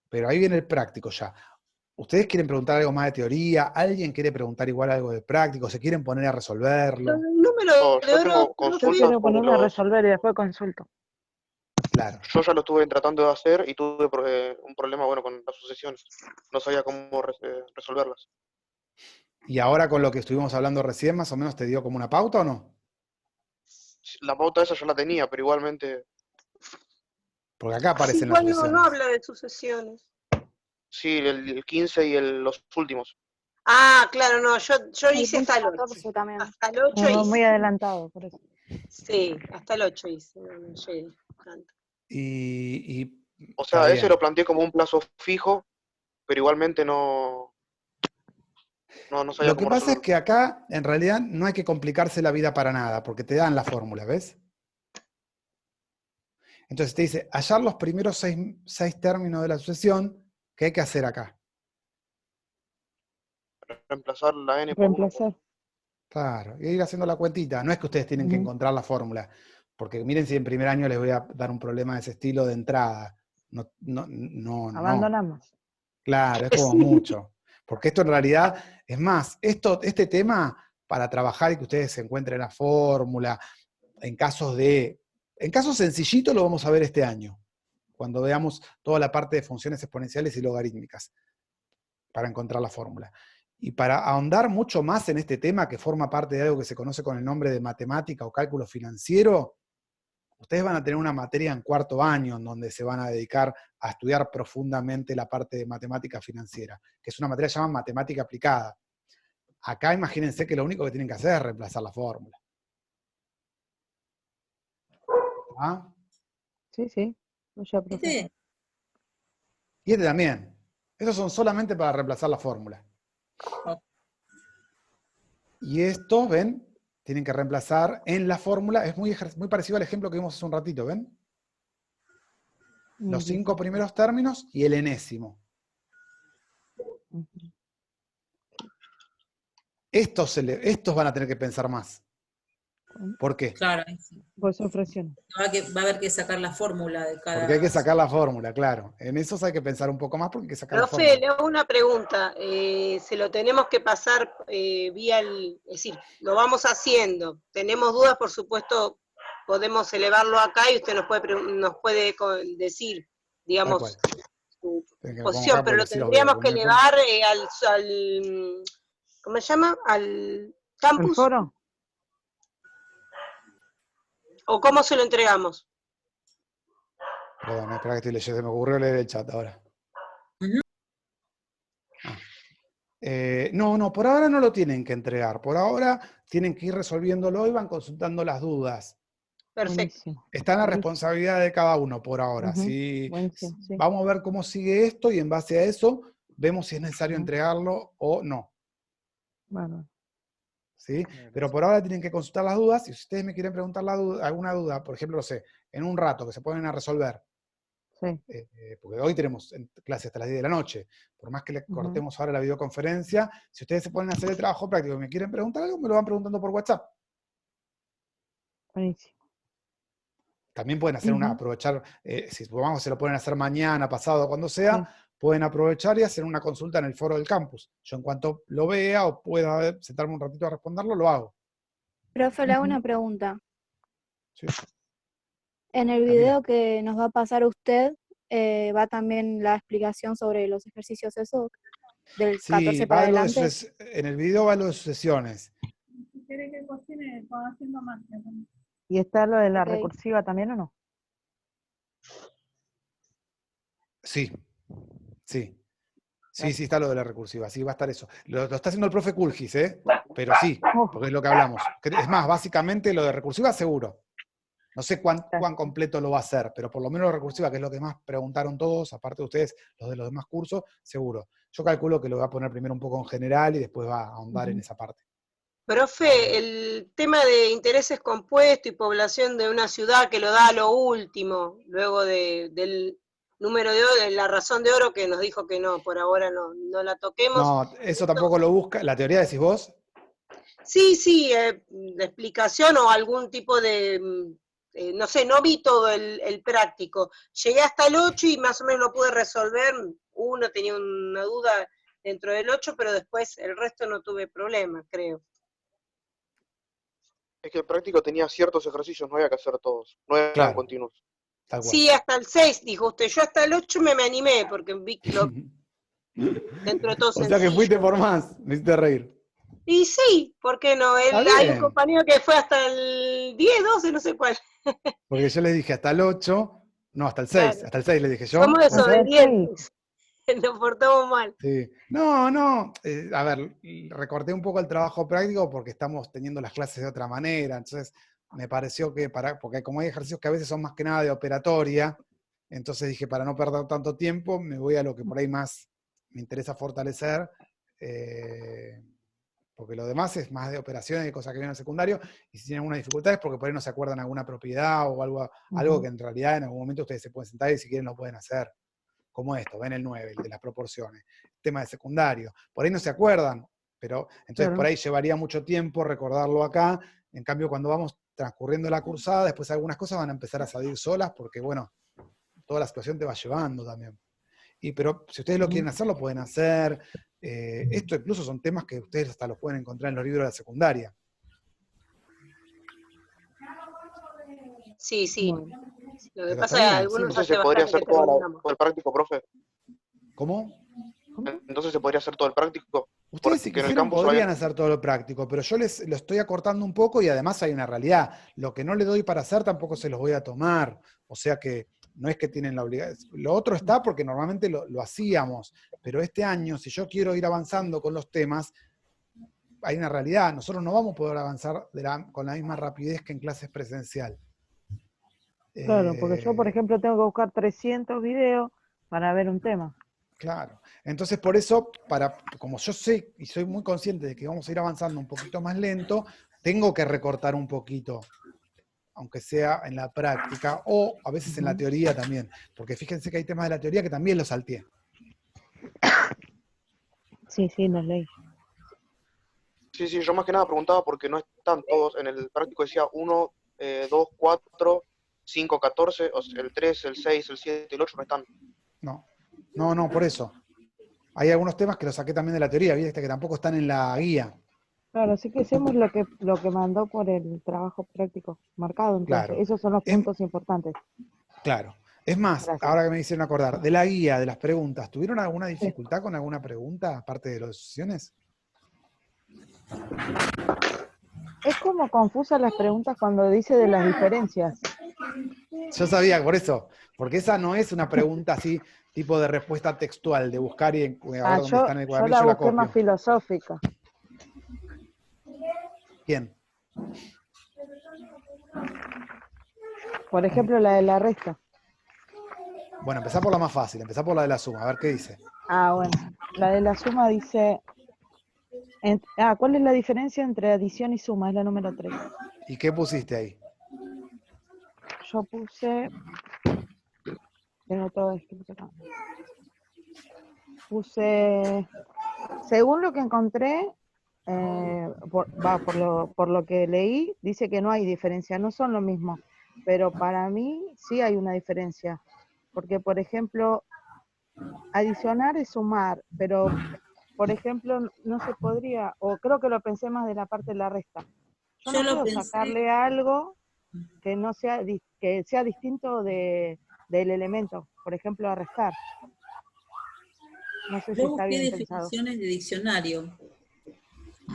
S1: Pero ahí viene el práctico ya. ¿Ustedes quieren preguntar algo más de teoría? ¿Alguien quiere preguntar igual algo de práctico? ¿Se quieren poner a resolverlo?
S5: El número
S7: No,
S5: de
S7: yo
S5: oro,
S7: tengo
S3: Yo
S7: consultas
S3: quiero
S7: por
S3: ponerme a
S7: los...
S3: resolver y después consulto.
S1: Claro.
S7: Yo ya lo estuve tratando de hacer y tuve un problema, bueno, con las sucesiones. No sabía cómo resolverlas.
S1: ¿Y ahora con lo que estuvimos hablando recién, más o menos te dio como una pauta o no?
S7: La pauta esa ya la tenía, pero igualmente...
S1: Porque acá
S5: sí,
S1: aparecen las
S5: igual no
S1: sucesiones.
S5: habla de sucesiones.
S7: Sí, el 15 y los últimos.
S5: Ah, claro, no, yo
S9: El
S5: hice
S9: punto
S5: hasta el 8.
S9: 14 también.
S5: Hasta el 8
S3: No, muy
S5: hice.
S3: adelantado, por eso.
S5: Sí, hasta el 8 hice, no llegué tanto.
S1: Y
S7: O
S1: está
S7: sea, ese
S1: bien.
S7: lo planteé como un plazo fijo, pero igualmente no sabía
S1: Lo que
S7: cómo
S1: pasa es
S7: resolverlo.
S1: que acá, en realidad, no hay que complicarse la vida para nada, porque te dan la fórmula, ¿ves? Entonces te dice, hallar los primeros seis términos de la sucesión, ¿qué hay que hacer acá?
S7: Reemplazar la N por 1.
S3: Reemplazar.
S1: Claro, y ir haciendo la cuentita. No es que ustedes tienen que
S3: Ujú.
S1: encontrar la fórmula, porque miren si en primer año les voy a dar un problema de ese estilo de entrada. No.
S3: Abandonamos.
S1: Claro, es como mucho. Porque esto en realidad, es más, este tema, para trabajar y que ustedes se encuentren la fórmula, en casos sencillitos lo vamos a ver este año, cuando veamos toda la parte de funciones exponenciales y logarítmicas, para encontrar la fórmula. Y para ahondar mucho más en este tema, que forma parte de algo que se conoce con el nombre de matemática o cálculo financiero, ustedes van a tener una materia en cuarto año en donde se van a dedicar a estudiar profundamente la parte de matemática financiera, que es una materia llamada matemática aplicada. Acá imagínense que lo único que tienen que hacer es reemplazar la fórmula. ¿Ah?
S3: Sí. Ya, profe.
S4: ¿Viste?
S1: Y este también. Esos son solamente para reemplazar la fórmula. Y esto, ¿ven? Tienen que reemplazar en la fórmula. Es muy parecido al ejemplo que vimos hace un ratito, ¿ven? Los 5 primeros términos y el enésimo.
S3: Ujú.
S1: Estos van a tener que pensar más. ¿Por qué?
S4: Claro,
S3: Por su fracción.
S4: va a haber que sacar la fórmula de cada...
S1: Porque hay que sacar la fórmula, claro. En esos hay que pensar un poco más porque hay que sacar la
S5: Profe,
S1: fórmula.
S5: le hago una pregunta. Se lo tenemos que pasar vía es decir, lo vamos haciendo. Tenemos dudas, por supuesto, podemos elevarlo acá y usted nos puede decir,
S1: Tal
S5: digamos,
S1: cual.
S5: su
S1: Tienen que
S5: posición,
S1: acá
S5: pero
S1: porque
S5: lo
S1: así los veo.
S5: tendríamos que
S1: Porque
S5: elevar ¿cómo se llama? Al
S3: ¿El
S5: campus,
S3: foro?
S5: o cómo se lo entregamos.
S1: Perdón, espera que estoy leyendo, se me ocurrió leer el chat ahora.
S4: Ujú.
S1: No, por ahora no lo tienen que entregar. Por ahora tienen que ir resolviéndolo y van consultando las dudas.
S5: Perfecto.
S3: Buenísimo.
S1: Está en la
S3: Buenísimo.
S1: responsabilidad de cada uno por ahora.
S3: Ujú.
S1: Si
S3: Buenísimo, sí.
S1: vamos a ver cómo sigue esto y en base a eso vemos si es necesario
S3: Ujú.
S1: entregarlo o no.
S3: Bueno.
S1: ¿Sí? Pero por ahora tienen que consultar las dudas y si ustedes me quieren preguntar alguna duda, por ejemplo, no sé, en un rato que se ponen a resolver,
S3: Sí.
S1: porque hoy tenemos clase hasta las 10 de la noche, por más que le
S3: Ujú.
S1: cortemos ahora la videoconferencia, si ustedes se ponen a hacer el trabajo práctico y me quieren preguntar algo, me lo van preguntando por WhatsApp.
S3: Buenísimo.
S1: También pueden hacer
S3: Ujú.
S1: aprovechar, si supongamos se lo pueden hacer mañana, pasado, cuando sea,
S3: Sí.
S1: pueden aprovechar y hacer una consulta en el foro del campus. Yo en cuanto lo vea o pueda sentarme un ratito a responderlo, lo hago.
S9: Profe, le hago
S3: Ujú.
S9: una pregunta.
S1: ¿Sí?
S9: En el
S1: Camila.
S9: video que nos va a pasar usted, va también la explicación sobre los ejercicios esos, del
S1: Sí,
S9: 14 para adelante.
S1: en el video va lo de sucesiones.
S10: Si quiere que cocine, va haciendo más.
S3: ¿Y está lo de la
S9: Ok.
S3: recursiva también o no?
S1: Sí. Sí, está lo de la recursiva, sí, va a estar eso. Lo está haciendo el profe Kulgis, pero sí, porque es lo que hablamos. Es más, básicamente lo de recursiva seguro. No sé cuán completo lo va a hacer, pero por lo menos recursiva, que es lo que más preguntaron todos, aparte de ustedes, los de los demás cursos, seguro. Yo calculo que lo voy a poner primero un poco en general y después va a ahondar en esa parte.
S5: Profe, el tema de intereses compuestos y población de una ciudad que lo da a lo último, luego del número de oro, de la razón de oro que nos dijo que no, por ahora no la toquemos.
S1: No, eso tampoco lo busca. ¿La teoría decís vos?
S5: Sí, la explicación o algún tipo de, no sé, no vi todo el práctico. Llegué hasta el 8 y más o menos lo pude resolver. Uno tenía una duda dentro del 8, pero después el resto no tuve problema, creo.
S7: Es que el práctico tenía ciertos ejercicios, no había que hacer todos, no eran
S1: Claro.
S7: continuos.
S1: Tal cual.
S5: Sí, hasta el 6, dijo usted. Yo hasta el 8 me animé, porque vi que lo dentro de todo
S1: O sea que
S5: sencillo.
S1: fuiste por más, me hiciste reír.
S5: Y sí, ¿por qué no?
S1: Está
S5: Hay un
S1: bien.
S5: compañero que fue hasta el 10, 12, no sé cuál.
S1: Porque yo les dije hasta el 8, no, hasta el 6,
S5: Claro.
S1: hasta el 6 les dije yo.
S5: Somos
S3: Hasta el
S5: desobedientes. Nos portamos mal.
S1: Sí. No, a ver, recorté un poco el trabajo práctico porque estamos teniendo las clases de otra manera, entonces me pareció que porque como hay ejercicios que a veces son más que nada de operatoria, entonces dije, para no perder tanto tiempo, me voy a lo que por ahí más me interesa fortalecer, porque lo demás es más de operaciones y cosas que vienen al secundario, y si tienen alguna dificultad es porque por ahí no se acuerdan alguna propiedad o algo que en realidad en algún momento ustedes se pueden sentar y si quieren lo pueden hacer. Como esto, ven el 9, el de las proporciones, tema de secundario. Por ahí no se acuerdan, pero entonces
S3: Claro.
S1: por ahí llevaría mucho tiempo recordarlo acá. En cambio, cuando vamos transcurriendo la cursada, después algunas cosas van a empezar a salir solas porque, bueno, toda la situación te va llevando también. Pero si ustedes lo quieren hacer, lo pueden hacer. Esto incluso son temas que ustedes hasta los pueden encontrar en los libros de la secundaria.
S5: Sí.
S3: Bueno.
S5: Lo que
S1: Pero
S5: pasa
S1: está
S5: es que
S1: bien,
S5: algunos
S7: Entonces
S5: hace
S7: se podría
S5: bastante
S7: hacer
S5: que terminamos.
S7: todo el práctico, profe.
S1: ¿Cómo?
S7: Entonces se podría hacer todo el práctico.
S1: Ustedes si
S7: Porque en el
S1: quisieran
S7: campus
S1: podrían
S7: había...
S1: hacer todo lo práctico, pero yo les lo estoy acortando un poco y además hay una realidad. Lo que no le doy para hacer tampoco se los voy a tomar. O sea que no es que tienen la obligación. Lo otro está porque normalmente lo hacíamos, pero este año, si yo quiero ir avanzando con los temas, hay una realidad. Nosotros no vamos a poder avanzar con la misma rapidez que en clases presencial.
S3: Claro, porque yo, por ejemplo, tengo que buscar 300 videos para ver un tema.
S1: Claro. Entonces, por eso, como yo sé y soy muy consciente de que vamos a ir avanzando un poquito más lento, tengo que recortar un poquito, aunque sea en la práctica, o a veces en la teoría también. Porque fíjense que hay temas de la teoría que también los salteé.
S3: Sí, los leí.
S7: Sí, yo más que nada preguntaba porque no están todos. En el práctico decía 1, 2, 4, 5, 14, o sea, el 3, el 6, el 7, el 8 no están.
S1: No, por eso. Hay algunos temas que los saqué también de la teoría, ¿viste? Que tampoco están en la guía.
S3: Claro, así que hacemos lo que mandó por el trabajo práctico marcado, entonces.
S1: Claro.
S3: Esos son los puntos importantes.
S1: Claro. Es más,
S3: Gracias.
S1: ahora que me hicieron acordar, de la guía, de las preguntas, ¿tuvieron alguna dificultad con alguna pregunta, aparte de las sesiones?
S3: Es como confusa las preguntas cuando dice de las diferencias.
S1: Yo sabía, por eso, porque esa no es una pregunta así, tipo de respuesta textual, de buscar y a ver dónde está en el
S3: Yo
S1: cuadernillo,
S3: la
S1: yo la
S3: busqué más
S1: copio.
S3: filosófica.
S1: ¿Quién?
S3: Por ejemplo, la de la resta.
S1: Bueno, empezá por la más fácil, empezá por la de la suma, a ver qué dice.
S3: Bueno. La de la suma dice... ¿cuál es la diferencia entre adición y suma? Es la número 3.
S1: ¿Y qué pusiste ahí?
S3: Yo puse... Tengo todo escrito acá. Puse... Según lo que encontré, por lo que leí, dice que no hay diferencia, no son lo mismo. Pero para mí sí hay una diferencia. Porque, por ejemplo, adicionar es sumar, pero, por ejemplo, no se podría, o creo que lo pensé más de la parte de la resta. Yo
S4: Yo
S3: no
S4: lo
S3: puedo
S4: pensé.
S3: sacarle algo que no sea, que sea distinto del elemento, por ejemplo, a restar. No sé si
S4: Yo
S3: está
S4: busqué
S3: bien pensado.
S4: definiciones de diccionario.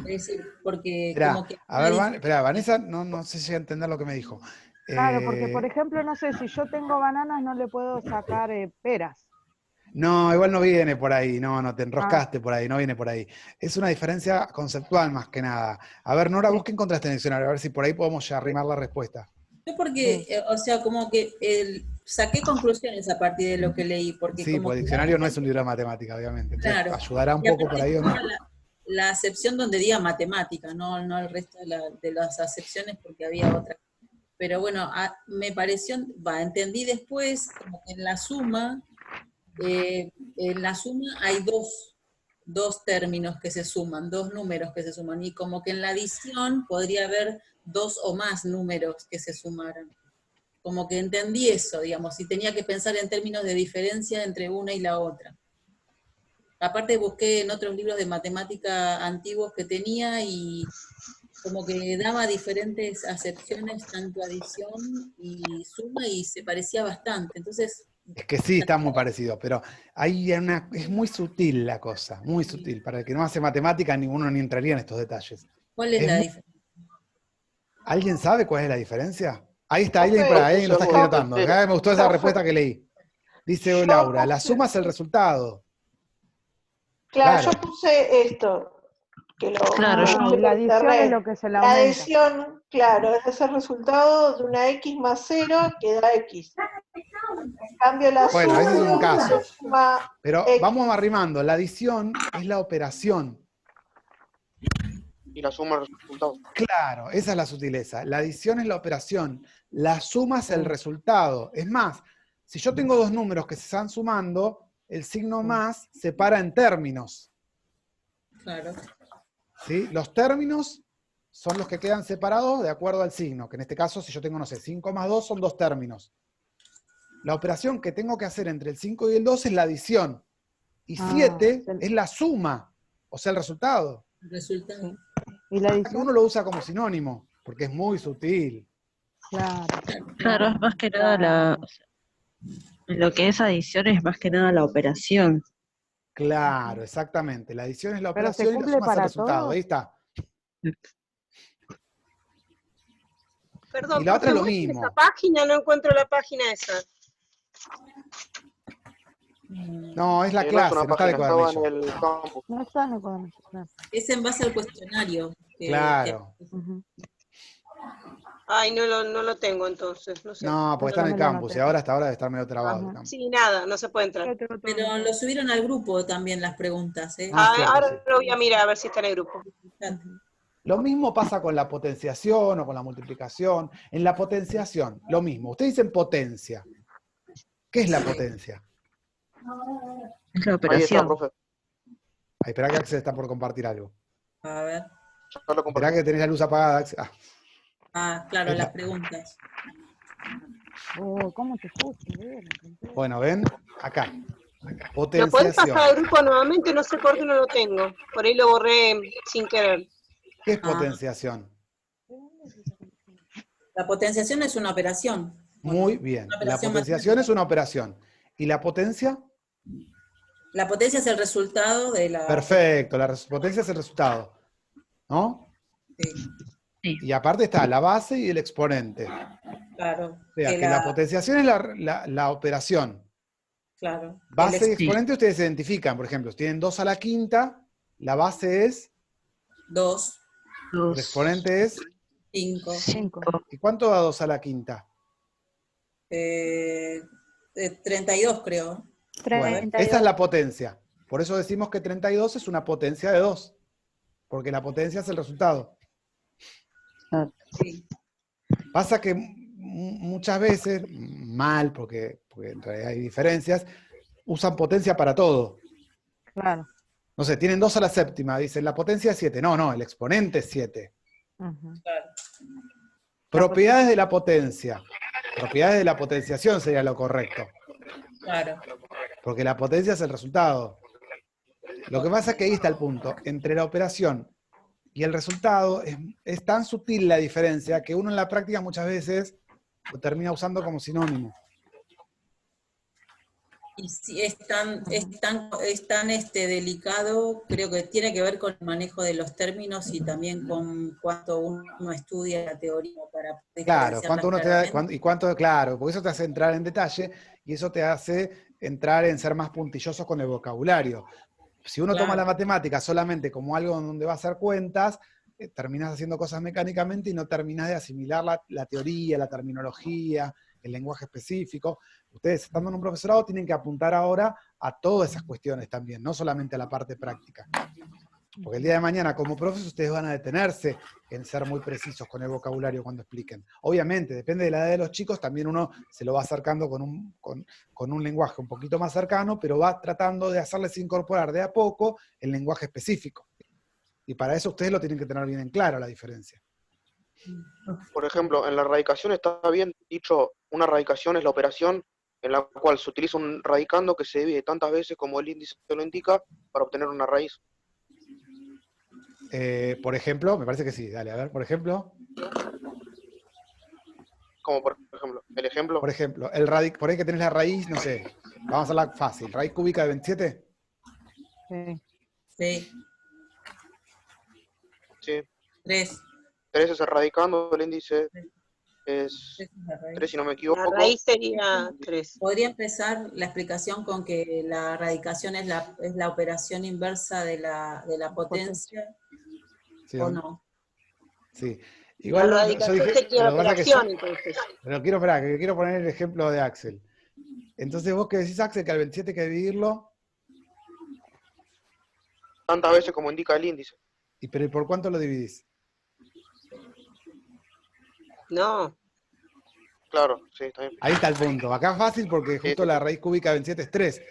S4: Es decir, porque
S1: Esperá,
S4: como que...
S1: a ver, esperá, Vanessa, no sé si voy a entender lo que me dijo.
S3: Claro, porque, por ejemplo, no sé, si yo tengo bananas no le puedo sacar peras.
S1: No, igual no viene por ahí, no, te enroscaste por ahí, no viene por ahí. Es una diferencia conceptual más que nada. A ver, Nora, ¿vos qué encontraste en el diccionario? A ver si por ahí podemos ya arrimar la respuesta.
S4: Yo porque, o sea, como que saqué conclusiones a partir de lo que leí, porque
S1: Sí,
S4: como
S1: porque el
S4: que
S1: diccionario no es un libro de matemática, obviamente. Entonces,
S4: claro,
S1: ayudará un
S4: y
S1: poco por
S4: aparte
S1: ahí o no.
S4: estaba la acepción donde diga matemática, no el resto de las acepciones porque había otra. Pero bueno, me pareció, entendí después como que en la suma hay dos términos que se suman, dos números que se suman, y como que en la adición podría haber dos o más números que se sumaran. Como que entendí eso, digamos, y tenía que pensar en términos de diferencia entre una y la otra. Aparte busqué en otros libros de matemática antiguos que tenía y como que daba diferentes acepciones, tanto adición y suma, y se parecía bastante. Entonces,
S1: Es que sí, está muy parecido, pero es muy sutil la cosa, muy sutil. Para el que no hace matemática, ninguno ni entraría en estos detalles.
S4: ¿cuál es la diferencia?
S1: ¿Alguien sabe cuál es la diferencia? Ahí está,
S2: Profe,
S1: alguien lo está
S7: Segundo,
S1: escribiendo.
S7: tercero.
S1: Me gustó esa
S2: Profe,
S1: respuesta que leí. Dice
S2: yo
S1: Laura, la
S2: puse,
S1: suma es el resultado.
S2: claro,
S1: Claro,
S2: yo puse esto, que lo
S8: Claro, yo
S3: Ah, y la
S2: por
S3: adición es
S2: internet.
S3: lo que se le
S2: La
S3: aumenta.
S2: adhesión, claro, es el resultado de una X más 0 que da X. En cambio, la
S1: bueno, ese es un
S2: suma
S1: caso.
S2: se suma
S1: Pero
S2: X.
S1: vamos arrimando. La adición es la operación.
S7: Y la suma del resultado.
S1: Claro, esa es la sutileza. La adición es la operación. La suma es el resultado. Es más, si yo tengo dos números que se están sumando, el signo más se para en términos.
S4: Claro.
S1: ¿Sí? Los términos son los que quedan separados de acuerdo al signo, que en este caso, si yo tengo, no sé, 5 más 2 son dos términos. La operación que tengo que hacer entre el 5 y el 2 es la adición. Y 7 es la suma, o sea, el resultado.
S4: El resultado.
S3: Sí. ¿Y la
S1: Que
S3: adición?
S1: uno lo usa como sinónimo, porque es muy sutil.
S3: Claro.
S8: Claro, es más que nada lo que es adición es más que nada la operación.
S1: Claro, exactamente. La adición es la
S3: Pero se
S1: operación y la
S3: cumple
S1: suma es el
S3: para
S1: resultado.
S3: todos.
S1: Ahí está.
S5: Perdón,
S1: Y la otra
S5: profe,
S1: es lo
S5: ¿muestra esa
S1: mismo.
S5: página? No encuentro la página esa.
S1: No, es la
S7: No es
S1: clase,
S7: una
S1: no está de
S7: página, estaba en
S1: cuadernillo.
S7: el campus.
S3: No está en el cuaderno. Claro.
S4: Es en base al cuestionario.
S1: Claro.
S3: Ujú.
S5: Ay, no lo tengo entonces, no sé.
S1: No, porque está en el
S3: también lo
S1: campus y
S3: anoté.
S1: ahora hasta ahora debe estar medio trabado el
S3: Ajá.
S1: campus.
S5: Sí, nada, no se puede entrar.
S3: Yo tengo todo
S4: Pero
S3: anotado.
S4: lo subieron al grupo también las preguntas, ¿eh?
S1: Ah, cierto,
S5: Ahora
S1: sí.
S5: lo voy a mirar a ver si está en el grupo.
S1: Lo mismo pasa con la potenciación o con la multiplicación. En la potenciación, lo mismo. Ustedes dicen potencia. ¿Qué es la potencia?
S8: Es la
S7: Ahí está,
S8: operación.
S7: profe.
S1: Ay, esperá que Axel está por compartir algo.
S4: A ver.
S7: Ya lo
S1: Esperá
S7: compartí.
S1: que tenés la luz apagada, Axel. Ah,
S4: Ah, claro,
S1: Es la-
S4: las preguntas.
S3: Oh, ¿cómo te escucho?
S1: bueno, ven, acá.
S5: ¿Lo podés
S1: Potenciación.
S5: pasar al grupo nuevamente? No sé por qué no lo tengo. Por ahí lo borré sin querer.
S1: ¿Qué es
S4: Ah.
S1: potenciación?
S4: La potenciación es una operación. ¿o no?
S1: Muy bien.
S4: Una
S1: La
S4: operación
S1: potenciación
S4: matemática.
S1: es una operación. ¿Y la potencia?
S4: La potencia es el resultado de la...
S1: Perfecto, la potencia es el resultado. ¿No?
S4: Sí,
S1: Y aparte está la base y el exponente.
S4: claro.
S1: O sea, que la potenciación es la operación.
S4: Claro.
S1: Base y exponente ustedes se identifican, por ejemplo, si tienen 2 a la quinta, la base es
S4: 2,
S1: el exponente es
S4: 5,
S3: 5.
S1: ¿y cuánto da 2 a la quinta?
S4: 32 creo.
S1: Bueno,
S9: 32.
S1: esa es la potencia. Por eso decimos que 32 es una potencia de 2, porque la potencia es el resultado.
S4: Sí.
S1: Pasa que muchas veces, mal, porque en realidad hay diferencias, usan potencia para todo.
S3: Claro.
S1: No sé, tienen 2 a la séptima, dicen la potencia es 7. No, el exponente es 7.
S3: Ujú.
S4: Claro.
S1: Propiedades de la potencia. Propiedades de la potenciación sería lo correcto.
S4: Claro.
S1: Porque la potencia es el resultado. Lo que pasa es que ahí está el punto. Entre la operación y el resultado es tan sutil la diferencia que uno en la práctica muchas veces lo termina usando como sinónimo.
S4: Y si es tan delicado, creo que tiene que ver con el manejo de los términos y también con cuánto uno estudia la teoría para
S1: Claro,
S4: diferenciarlas claramente.
S1: claro, porque eso te hace entrar en detalle y eso te hace entrar en ser más puntilloso con el vocabulario. Si uno toma
S4: Claro.
S1: la matemática solamente como algo donde va a hacer cuentas, terminás haciendo cosas mecánicamente y no terminás de asimilar la teoría, la terminología, el lenguaje específico. Ustedes, estando en un profesorado, tienen que apuntar ahora a todas esas cuestiones también, no solamente a la parte práctica. Porque el día de mañana, como profes, ustedes van a detenerse en ser muy precisos con el vocabulario cuando expliquen. Obviamente, depende de la edad de los chicos, también uno se lo va acercando con un lenguaje un poquito más cercano, pero va tratando de hacerles incorporar de a poco el lenguaje específico. Y para eso ustedes lo tienen que tener bien en claro, la diferencia.
S7: Por ejemplo, en la radicación está bien dicho, una radicación es la operación en la cual se utiliza un radicando que se divide tantas veces como el índice lo indica para obtener una raíz.
S1: Por ejemplo, me parece que sí, dale, a ver, por ejemplo.
S7: Como por ejemplo, el ejemplo.
S1: Por ejemplo, por ahí que tenés la raíz, no sé, vamos a hacerla fácil, raíz cúbica de 27.
S3: Sí.
S4: Sí.
S7: Sí.
S4: 3.
S7: 3 es el radicando, el índice es 3 si no me equivoco.
S5: La raíz sería 3.
S4: Podría empezar la explicación con que la radicación es la operación inversa de la potencia,
S1: ¿Sí,
S4: ¿o no?
S1: Sí. Igual
S5: La
S1: yo
S5: radicación
S1: dije,
S5: sería la
S1: pero pasa que
S5: operación, entonces.
S1: pero quiero, esperar, que quiero poner el ejemplo de Axel. Entonces vos que decís, Axel, que al 27 hay que dividirlo.
S7: Tantas veces como indica el índice.
S1: ¿Y por cuánto lo dividís?
S5: No.
S7: Claro, sí, está bien.
S1: Ahí está el punto. Acá es fácil porque justo la raíz cúbica de 27 es 3.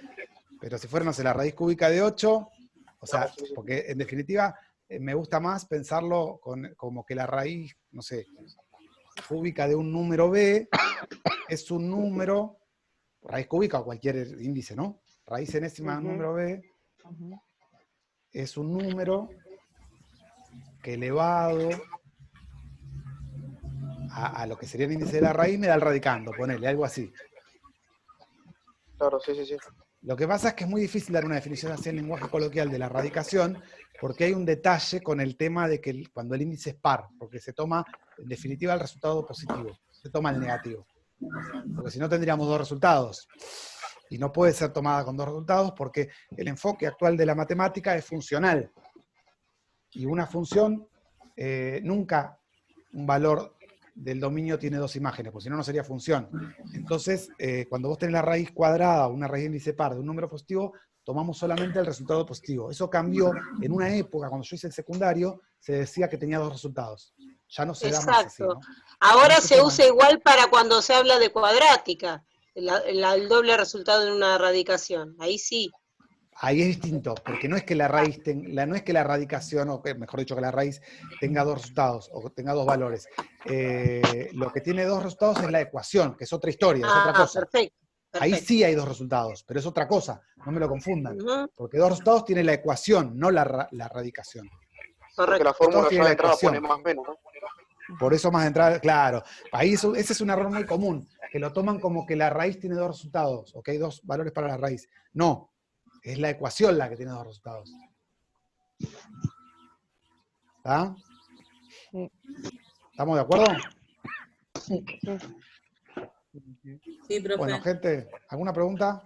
S1: Pero si fuera, no sé, la raíz cúbica de 8, o sea, porque en definitiva me gusta más pensarlo como que la raíz, no sé, cúbica de un número B es un número, raíz cúbica o cualquier índice, ¿no? Raíz enésima de un número B es un número que elevado a lo que sería el índice de la raíz me da el radicando, ponele, algo así.
S7: Claro, sí, sí, sí.
S1: Lo que pasa es que es muy difícil dar una definición así en lenguaje coloquial de la radicación, porque hay un detalle con el tema de que cuando el índice es par, porque se toma, en definitiva, el resultado positivo, se toma el negativo. Porque si no tendríamos dos resultados. Y no puede ser tomada con dos resultados porque el enfoque actual de la matemática es funcional. Y una función, nunca un valor del dominio tiene dos imágenes, porque si no, no sería función. Entonces, cuando vos tenés la raíz cuadrada, una raíz índice par de un número positivo, tomamos solamente el resultado positivo. Eso cambió en una época, cuando yo hice el secundario, se decía que tenía dos resultados. Ya no se da más así, ¿no?
S5: Ahora se usa igual para cuando se habla de cuadrática, el doble resultado en una radicación. Ahí sí.
S1: Ahí es distinto, porque no es que la raíz no es que la radicación, o mejor dicho, que la raíz tenga dos resultados o tenga dos valores. Lo que tiene dos resultados es la ecuación, que es otra historia, es otra cosa.
S5: Perfecto.
S1: Ahí sí hay dos resultados, pero es otra cosa, no me lo confundan. Porque dos resultados tiene la ecuación, no la radicación.
S7: Porque la fórmula ya de entrada pone más o menos, ¿no?
S1: Por eso más de entrada, claro. Ahí ese es un error muy común, que lo toman como que la raíz tiene dos resultados, o que hay dos valores para la raíz. No, es la ecuación la que tiene dos resultados. ¿Está?
S3: Sí.
S1: ¿Estamos de acuerdo?
S3: Sí.
S4: Sí, profe.
S1: Bueno, gente, ¿alguna pregunta?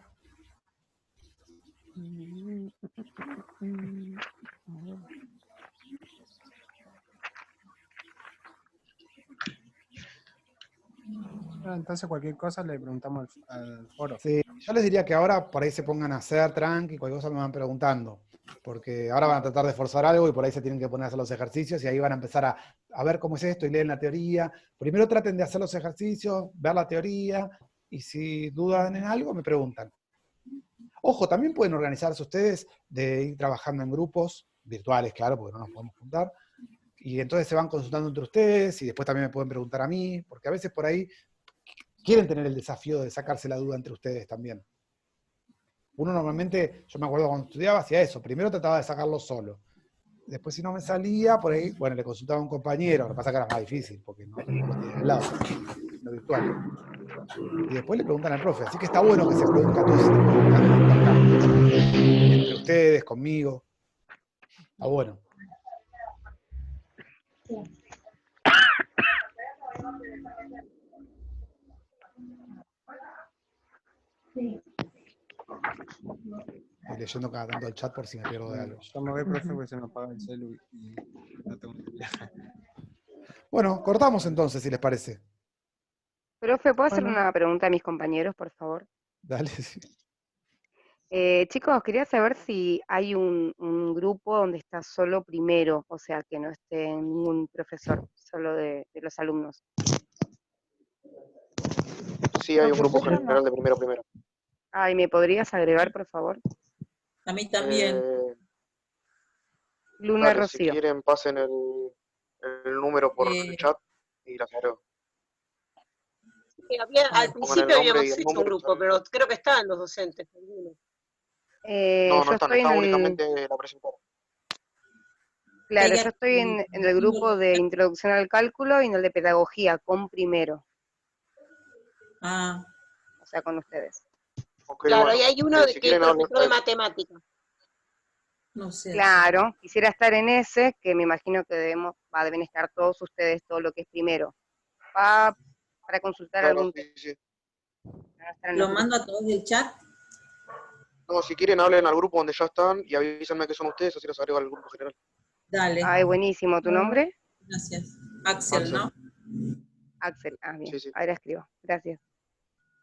S6: Entonces cualquier cosa le preguntamos al foro.
S1: Sí, yo les diría que ahora por ahí se pongan a hacer tranqui, cualquier cosa me van preguntando. Porque ahora van a tratar de forzar algo y por ahí se tienen que poner a hacer los ejercicios y ahí van a empezar a ver cómo es esto y leen la teoría. Primero traten de hacer los ejercicios, ver la teoría y si dudan en algo me preguntan. Ojo, también pueden organizarse ustedes de ir trabajando en grupos virtuales, claro, porque no nos podemos juntar. Y entonces se van consultando entre ustedes y después también me pueden preguntar a mí, porque a veces por ahí quieren tener el desafío de sacarse la duda entre ustedes también. Uno normalmente, yo me acuerdo cuando estudiaba, hacía eso. Primero trataba de sacarlo solo. Después si no me salía, por ahí, bueno, le consultaba a un compañero. Lo que pasa es que era más difícil, porque no lo tenía al lado, lo virtual. Y después le preguntan al profe. Así que está bueno que se produzca todo ese tipo de intercambio. Entre ustedes, conmigo. Está bueno.
S10: Sí.
S1: Estoy leyendo cada tanto el chat por si me pierdo de algo.
S6: Yo me voy, profe, porque se me apaga el celu y no tengo
S1: Bueno, cortamos entonces, si les parece.
S11: Profe, ¿puedo hacer
S3: Bueno.
S11: una pregunta a mis compañeros, por favor?
S1: Dale, sí.
S11: Chicos, quería saber si hay un grupo donde está solo primero, o sea, que no esté ningún profesor, solo de los alumnos.
S7: Sí, hay un grupo
S3: Profesora no.
S7: general de primero primero.
S11: Ay, ¿me podrías agregar, por favor?
S4: A mí también.
S11: Luna
S7: Dale, si
S11: Rocío.
S7: quieren pasen el número por el chat y las agrego.
S5: Al
S7: Pongan el
S5: principio
S7: nombre
S5: habíamos
S7: y el
S5: hecho un
S7: número.
S5: grupo, pero creo que estaban los docentes. algunos.
S7: No, no
S11: Yo
S7: están,
S11: estoy
S7: está
S11: en el,
S7: únicamente la presentadora.
S11: claro,
S4: Ella-
S11: yo estoy en el grupo de introducción al cálculo y en el de pedagogía, con primero,
S4: Ah,
S11: o sea, con ustedes.
S7: Ok,
S5: Claro,
S7: bueno,
S5: y hay uno
S7: si
S5: que es
S7: quieren hablen.
S5: profesor de matemática.
S4: no sé.
S11: Claro, quisiera estar en ese, que me imagino que deben estar todos ustedes, todo lo que es primero. Para consultar
S7: Claro,
S11: algún
S7: sí, sí.
S11: para estar en
S4: ¿Lo
S11: los
S4: mando
S11: grupos.
S4: a través del chat?
S7: No, si quieren hablen al grupo donde ya están y avísenme que son ustedes, así los agrego al grupo general.
S4: Dale,
S11: Ay, buenísimo. ¿Tu nombre?
S4: gracias. Axel,
S7: Axel.
S4: ¿no?
S11: Axel. Ah, bien.
S7: Sí, sí.
S11: Ahora escribo. Gracias.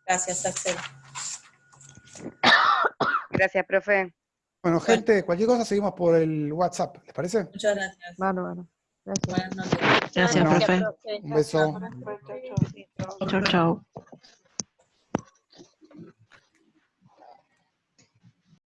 S4: Gracias, Axel.
S11: Gracias, profe.
S1: Bueno, gente, cualquier cosa seguimos por el WhatsApp, ¿les parece?
S4: Muchas gracias.
S3: Bárbaro. Gracias.
S4: Buenas noches.
S8: Gracias,
S1: Bueno,
S8: profe.
S1: un beso.
S2: Chao, chao.
S8: Chau, chau.